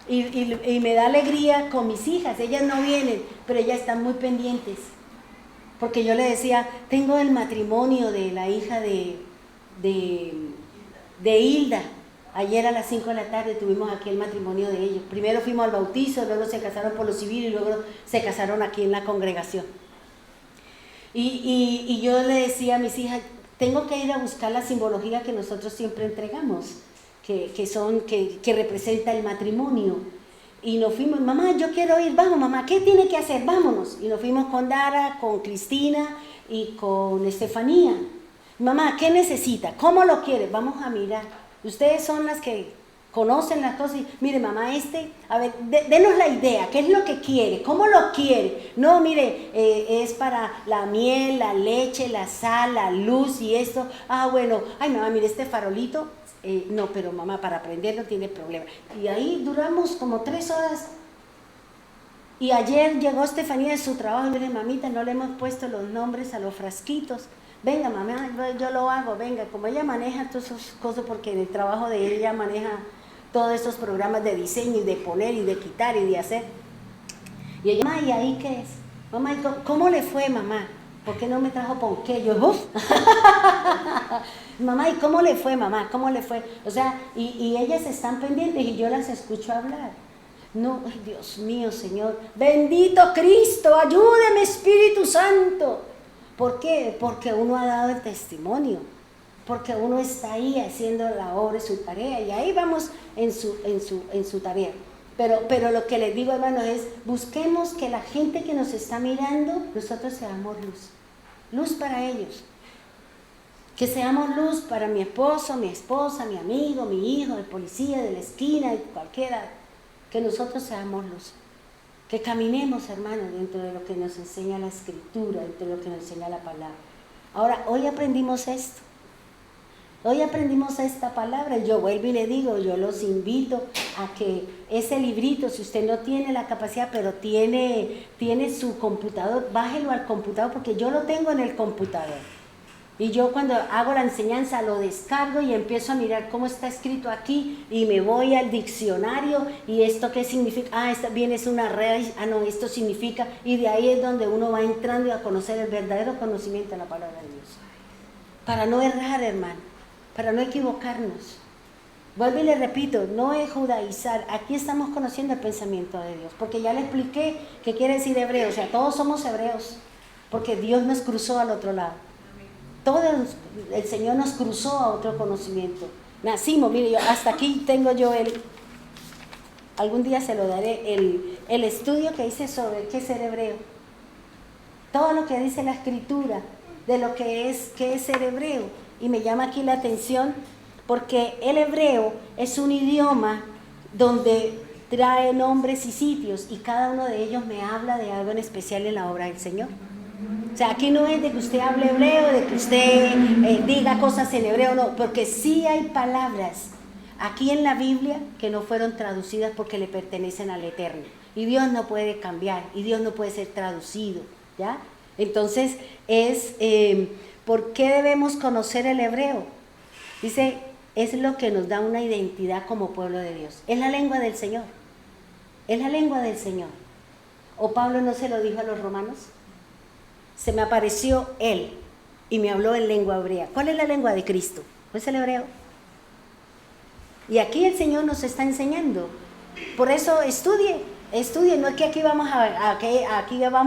y me da alegría con mis hijas, ellas no vienen, pero ellas están muy pendientes, porque yo le decía, tengo el matrimonio de la hija de Hilda. Ayer a las 5 de la tarde tuvimos aquí el matrimonio de ellos. Primero fuimos al bautizo, luego se casaron por lo civil y luego se casaron aquí en la congregación. Y yo le decía a mis hijas, tengo que ir a buscar la simbología que nosotros siempre entregamos, que representa el matrimonio. Y nos fuimos, mamá, yo quiero ir, vamos mamá, ¿qué tiene que hacer? Vámonos. Y nos fuimos con Dara, con Cristina y con Estefanía. Mamá, ¿qué necesita? ¿Cómo lo quiere? Vamos a mirar. Ustedes son las que conocen las cosas y, mire mamá, a ver, denos la idea, ¿qué es lo que quiere? ¿Cómo lo quiere? No, mire, es para la miel, la leche, la sal, la luz y esto. Ah, bueno, ay mamá, mire este farolito, no, pero mamá, para aprender no tiene problema. Y ahí duramos como 3 horas. Y ayer llegó Estefanía de su trabajo y mire, mamita, no le hemos puesto los nombres a los frasquitos. Venga, mamá, yo lo hago, venga, como ella maneja todas esas cosas, porque en el trabajo de ella maneja todos estos programas de diseño y de poner y de quitar y de hacer. Y ella, mamá, ¿y ahí qué es? Mamá, ¿y cómo le fue, mamá? ¿Por qué no me trajo ponqué? Yo, ¡uf! Mamá, ¿y cómo le fue, mamá? ¿Cómo le fue? O sea, y ellas están pendientes y yo las escucho hablar. No, ay, Dios mío, Señor, bendito Cristo, ayúdeme, Espíritu Santo. ¿Por qué? Porque uno ha dado el testimonio, porque uno está ahí haciendo la obra, su tarea, y ahí vamos en su tarea. Pero lo que les digo, hermanos, es busquemos que la gente que nos está mirando, nosotros seamos luz. Luz para ellos. Que seamos luz para mi esposo, mi esposa, mi amigo, mi hijo, el policía de la esquina, cualquiera. Que nosotros seamos luz. Que caminemos, hermanos, dentro de lo que nos enseña la Escritura, dentro de lo que nos enseña la palabra. Ahora, hoy aprendimos esto. Hoy aprendimos esta palabra. Yo vuelvo y le digo, yo los invito a que ese librito, si usted no tiene la capacidad, pero tiene su computador, bájelo al computador, porque yo lo tengo en el computador. Y yo cuando hago la enseñanza lo descargo y empiezo a mirar cómo está escrito aquí y me voy al diccionario y esto qué significa, esta bien es una raíz, no, esto significa, y de ahí es donde uno va entrando a conocer el verdadero conocimiento de la palabra de Dios. Para no errar, hermano, para no equivocarnos. Vuelvo y le repito, no es judaizar, aquí estamos conociendo el pensamiento de Dios, porque ya le expliqué qué quiere decir hebreo, o sea, todos somos hebreos, porque Dios nos cruzó al otro lado. El Señor nos cruzó a otro conocimiento. Nacimos, mire, hasta aquí tengo yo algún día se lo daré, el estudio que hice sobre qué es ser hebreo. Todo lo que dice la Escritura de lo que es ser hebreo. Y me llama aquí la atención porque el hebreo es un idioma donde trae nombres y sitios y cada uno de ellos me habla de algo en especial en la obra del Señor. O sea, aquí no es de que usted hable hebreo, de que usted diga cosas en hebreo, no, porque sí hay palabras aquí en la Biblia que no fueron traducidas porque le pertenecen al Eterno. Y Dios no puede cambiar, y Dios no puede ser traducido, ¿ya? Entonces, ¿por qué debemos conocer el hebreo? Dice, es lo que nos da una identidad como pueblo de Dios. Es la lengua del Señor. Es la lengua del Señor. ¿O Pablo no se lo dijo a los romanos? Se me apareció Él y me habló en lengua hebrea. ¿Cuál es la lengua de Cristo? ¿No es el hebreo? Y aquí el Señor nos está enseñando. Por eso estudie, no es que aquí vamos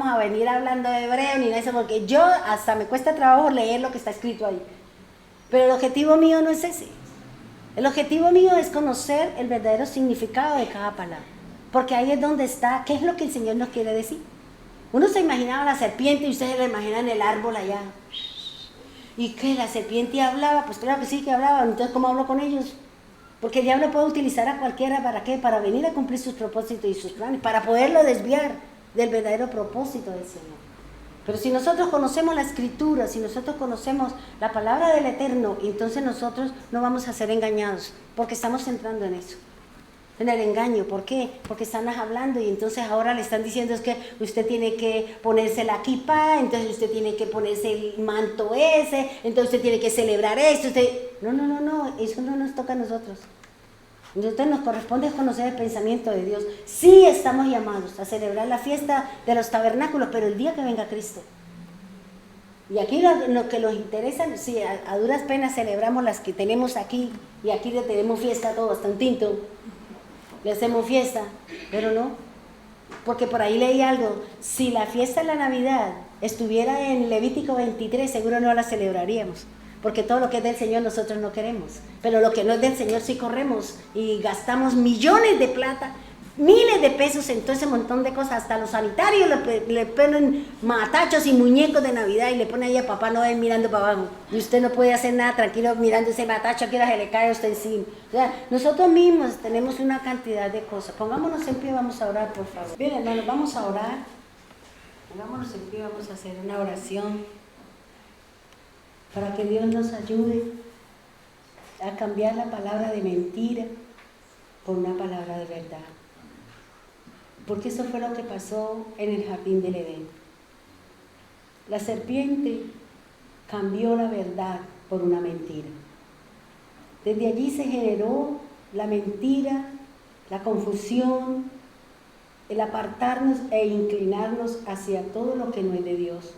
a venir hablando de hebreo ni de eso, porque yo hasta me cuesta trabajo leer lo que está escrito ahí. Pero el objetivo mío no es ese. El objetivo mío es conocer el verdadero significado de cada palabra. Porque ahí es donde está, ¿qué es lo que el Señor nos quiere decir? Uno se imaginaba la serpiente y ustedes le imaginan el árbol allá. ¿Y qué? ¿La serpiente hablaba? Pues claro que sí que hablaba. Entonces, ¿cómo hablo con ellos? Porque el diablo puede utilizar a cualquiera, ¿para qué? Para venir a cumplir sus propósitos y sus planes, para poderlo desviar del verdadero propósito del Señor. Pero si nosotros conocemos la Escritura, si nosotros conocemos la palabra del Eterno, entonces nosotros no vamos a ser engañados, porque estamos entrando en eso, en el engaño. ¿Por qué? Porque están hablando y entonces ahora le están diciendo es que usted tiene que ponerse la kippah, entonces usted tiene que ponerse el manto ese, entonces usted tiene que celebrar esto. No, eso no nos toca a nosotros. Entonces nos corresponde conocer el pensamiento de Dios. Sí estamos llamados a celebrar la fiesta de los tabernáculos, pero el día que venga Cristo. Y aquí lo que nos interesa, sí, a duras penas celebramos las que tenemos aquí, y aquí le tenemos fiesta a todos, hasta un tinto, le hacemos fiesta, pero no, porque por ahí leí algo, si la fiesta de la Navidad estuviera en Levítico 23, seguro no la celebraríamos. Porque todo lo que es del Señor nosotros no queremos. Pero lo que no es del Señor sí corremos y gastamos millones de plata, miles de pesos en todo ese montón de cosas. Hasta los sanitarios le ponen matachos y muñecos de Navidad y le ponen ahí a Papá Noel mirando para abajo. Y usted no puede hacer nada tranquilo mirando ese matacho que se le cae a usted encima. O sea, nosotros mismos tenemos una cantidad de cosas. Pongámonos en pie, vamos a orar, por favor. Bien, hermanos, vamos a orar. Pongámonos en pie, vamos a hacer una oración para que Dios nos ayude a cambiar la palabra de mentira por una palabra de verdad. Porque eso fue lo que pasó en el jardín del Edén. La serpiente cambió la verdad por una mentira. Desde allí se generó la mentira, la confusión, el apartarnos e inclinarnos hacia todo lo que no es de Dios.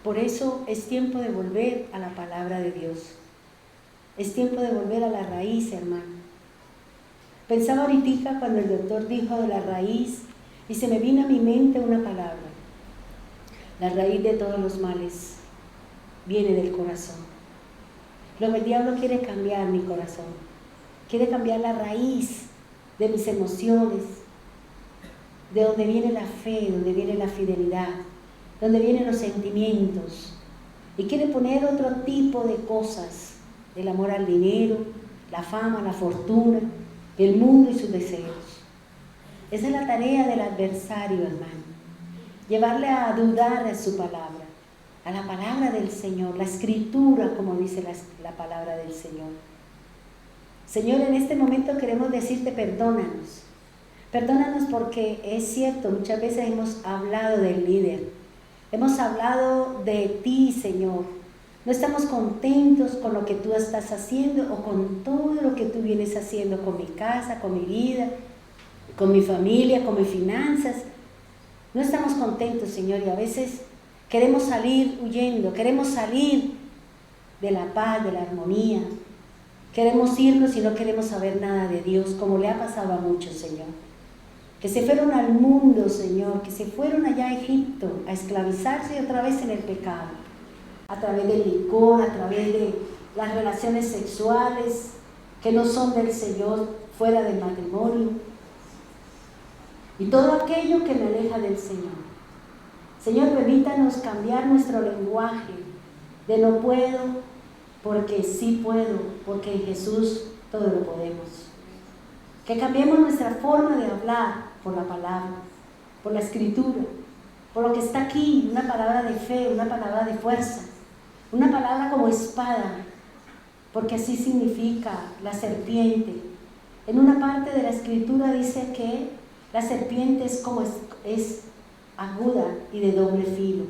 Por eso es tiempo de volver a la palabra de Dios. Es tiempo de volver a la raíz, hermano. Pensaba ahorita cuando el doctor dijo de la raíz y se me vino a mi mente una palabra. La raíz de todos los males viene del corazón. Lo que el diablo quiere cambiar mi corazón. Quiere cambiar la raíz de mis emociones, de donde viene la fe, donde viene la fidelidad, donde vienen los sentimientos, y quiere poner otro tipo de cosas, el amor al dinero, la fama, la fortuna, el mundo y sus deseos. Esa es la tarea del adversario, hermano, llevarle a dudar de su palabra, a la palabra del Señor, la Escritura, como dice la palabra del Señor. Señor, en este momento queremos decirte perdónanos. Perdónanos porque es cierto, muchas veces hemos hablado del líder. Hemos hablado de ti, Señor. No estamos contentos con lo que tú estás haciendo o con todo lo que tú vienes haciendo con mi casa, con mi vida, con mi familia, con mis finanzas. No estamos contentos, Señor, y a veces queremos salir huyendo, queremos salir de la paz, de la armonía. Queremos irnos y no queremos saber nada de Dios, como le ha pasado a muchos, Señor. Que se fueron al mundo, Señor, que se fueron allá a Egipto a esclavizarse otra vez en el pecado, a través del licor, a través de las relaciones sexuales que no son del Señor, fuera del matrimonio, y todo aquello que me aleja del Señor. Señor, permítanos cambiar nuestro lenguaje de no puedo, porque sí puedo, porque en Jesús todo lo podemos. Que cambiemos nuestra forma de hablar por la palabra, por la Escritura, por lo que está aquí, una palabra de fe, una palabra de fuerza, una palabra como espada, porque así significa la serpiente. En una parte de la Escritura dice que la serpiente es aguda y de doble filo,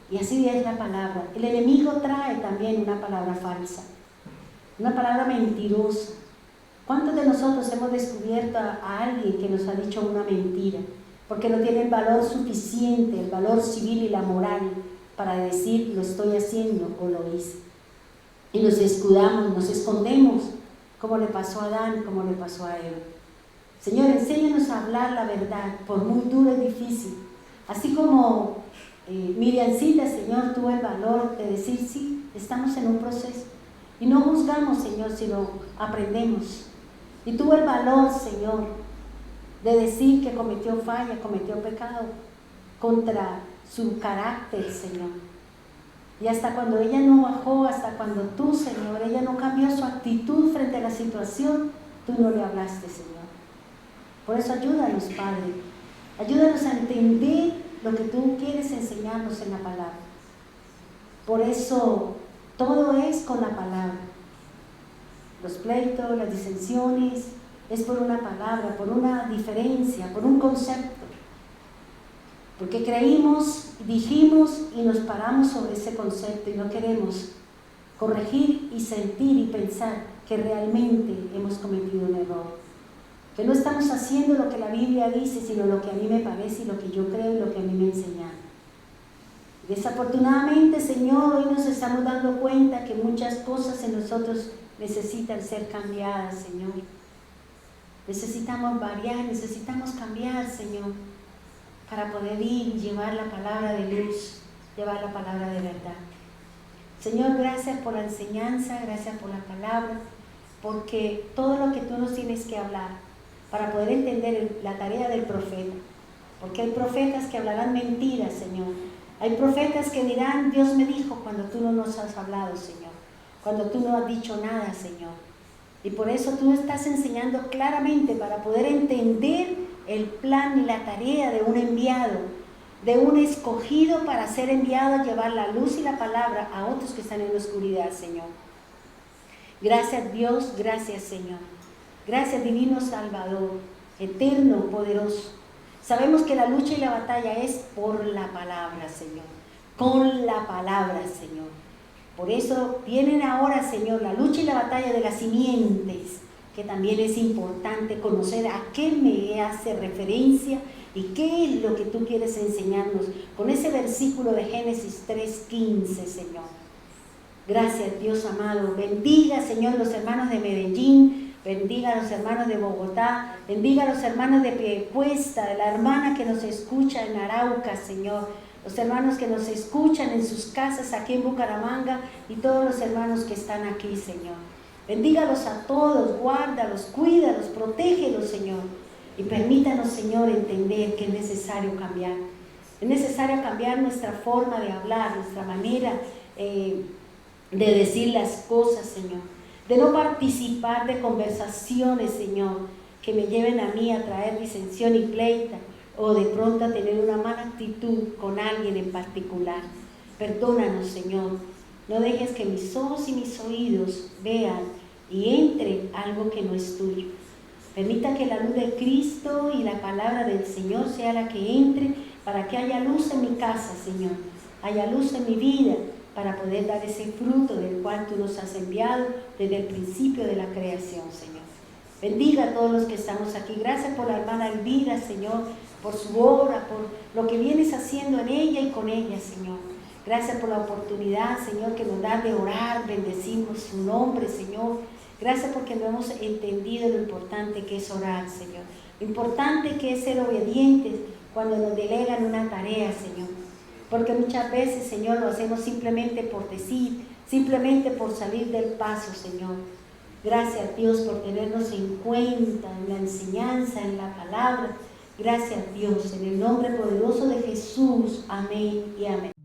y así es la palabra. El enemigo trae también una palabra falsa, una palabra mentirosa. ¿Cuántos de nosotros hemos descubierto a alguien que nos ha dicho una mentira? Porque no tiene el valor suficiente, el valor civil y la moral para decir lo estoy haciendo o lo hice. Y nos escudamos, nos escondemos como le pasó a Adán, como le pasó a Eva. Señor, enséñanos a hablar la verdad, por muy duro y difícil. Así como Miriamcita, Señor, tuvo el valor de decir, sí, estamos en un proceso. Y no juzgamos, Señor, sino aprendemos. Y tuvo el valor, Señor, de decir que cometió falla, cometió pecado contra su carácter, Señor. Y hasta cuando ella no bajó, hasta cuando tú, Señor, ella no cambió su actitud frente a la situación, tú no le hablaste, Señor. Por eso ayúdanos, Padre. Ayúdanos a entender lo que tú quieres enseñarnos en la palabra. Por eso todo es con la palabra. Los pleitos, las disensiones, es por una palabra, por una diferencia, por un concepto. Porque creímos, dijimos y nos paramos sobre ese concepto y no queremos corregir y sentir y pensar que realmente hemos cometido un error. Que no estamos haciendo lo que la Biblia dice, sino lo que a mí me parece y lo que yo creo y lo que a mí me enseñaron. Desafortunadamente, Señor, hoy nos estamos dando cuenta que muchas cosas en nosotros necesitan ser cambiadas, Señor. Necesitamos variar, necesitamos cambiar, Señor, para poder ir y llevar la palabra de luz, llevar la palabra de verdad. Señor, gracias por la enseñanza, gracias por la palabra, porque todo lo que tú nos tienes que hablar, para poder entender la tarea del profeta, porque hay profetas que hablarán mentiras, Señor. Hay profetas que dirán, Dios me dijo, cuando tú no nos has hablado, Señor, cuando tú no has dicho nada, Señor. Y por eso tú estás enseñando claramente para poder entender el plan y la tarea de un enviado, de un escogido para ser enviado a llevar la luz y la palabra a otros que están en la oscuridad, Señor. Gracias, Dios, gracias, Señor. Gracias, divino Salvador, eterno, poderoso. Sabemos que la lucha y la batalla es por la palabra, Señor. Con la palabra, Señor. Por eso vienen ahora, Señor, la lucha y la batalla de las simientes, que también es importante conocer a qué me hace referencia y qué es lo que tú quieres enseñarnos con ese versículo de Génesis 3:15, Señor. Gracias, Dios amado. Bendiga, Señor, los hermanos de Medellín, bendiga a los hermanos de Bogotá, bendiga a los hermanos de Piedecuesta, de la hermana que nos escucha en Arauca, Señor, los hermanos que nos escuchan en sus casas aquí en Bucaramanga y todos los hermanos que están aquí, Señor. Bendígalos a todos, guárdalos, cuídalos, protégelos, Señor. Y permítanos, Señor, entender que es necesario cambiar. Es necesario cambiar nuestra forma de hablar, nuestra manera de decir las cosas, Señor. De no participar de conversaciones, Señor, que me lleven a mí a traer disensión y pleita, o de pronto a tener una mala actitud con alguien en particular. Perdónanos, Señor. No dejes que mis ojos y mis oídos vean y entre algo que no es tuyo. Permita que la luz de Cristo y la palabra del Señor sea la que entre para que haya luz en mi casa, Señor. Haya luz en mi vida para poder dar ese fruto del cual tú nos has enviado desde el principio de la creación, Señor. Bendiga a todos los que estamos aquí. Gracias por la hermana Elvira, Señor, por su obra, por lo que vienes haciendo en ella y con ella, Señor. Gracias por la oportunidad, Señor, que nos da de orar, bendecimos su nombre, Señor. Gracias porque no hemos entendido lo importante que es orar, Señor. Lo importante que es ser obedientes cuando nos delegan una tarea, Señor. Porque muchas veces, Señor, lo hacemos simplemente por decir, simplemente por salir del paso, Señor. Gracias, Dios, por tenernos en cuenta en la enseñanza, en la palabra. Gracias, Dios, en el nombre poderoso de Jesús. Amén y amén.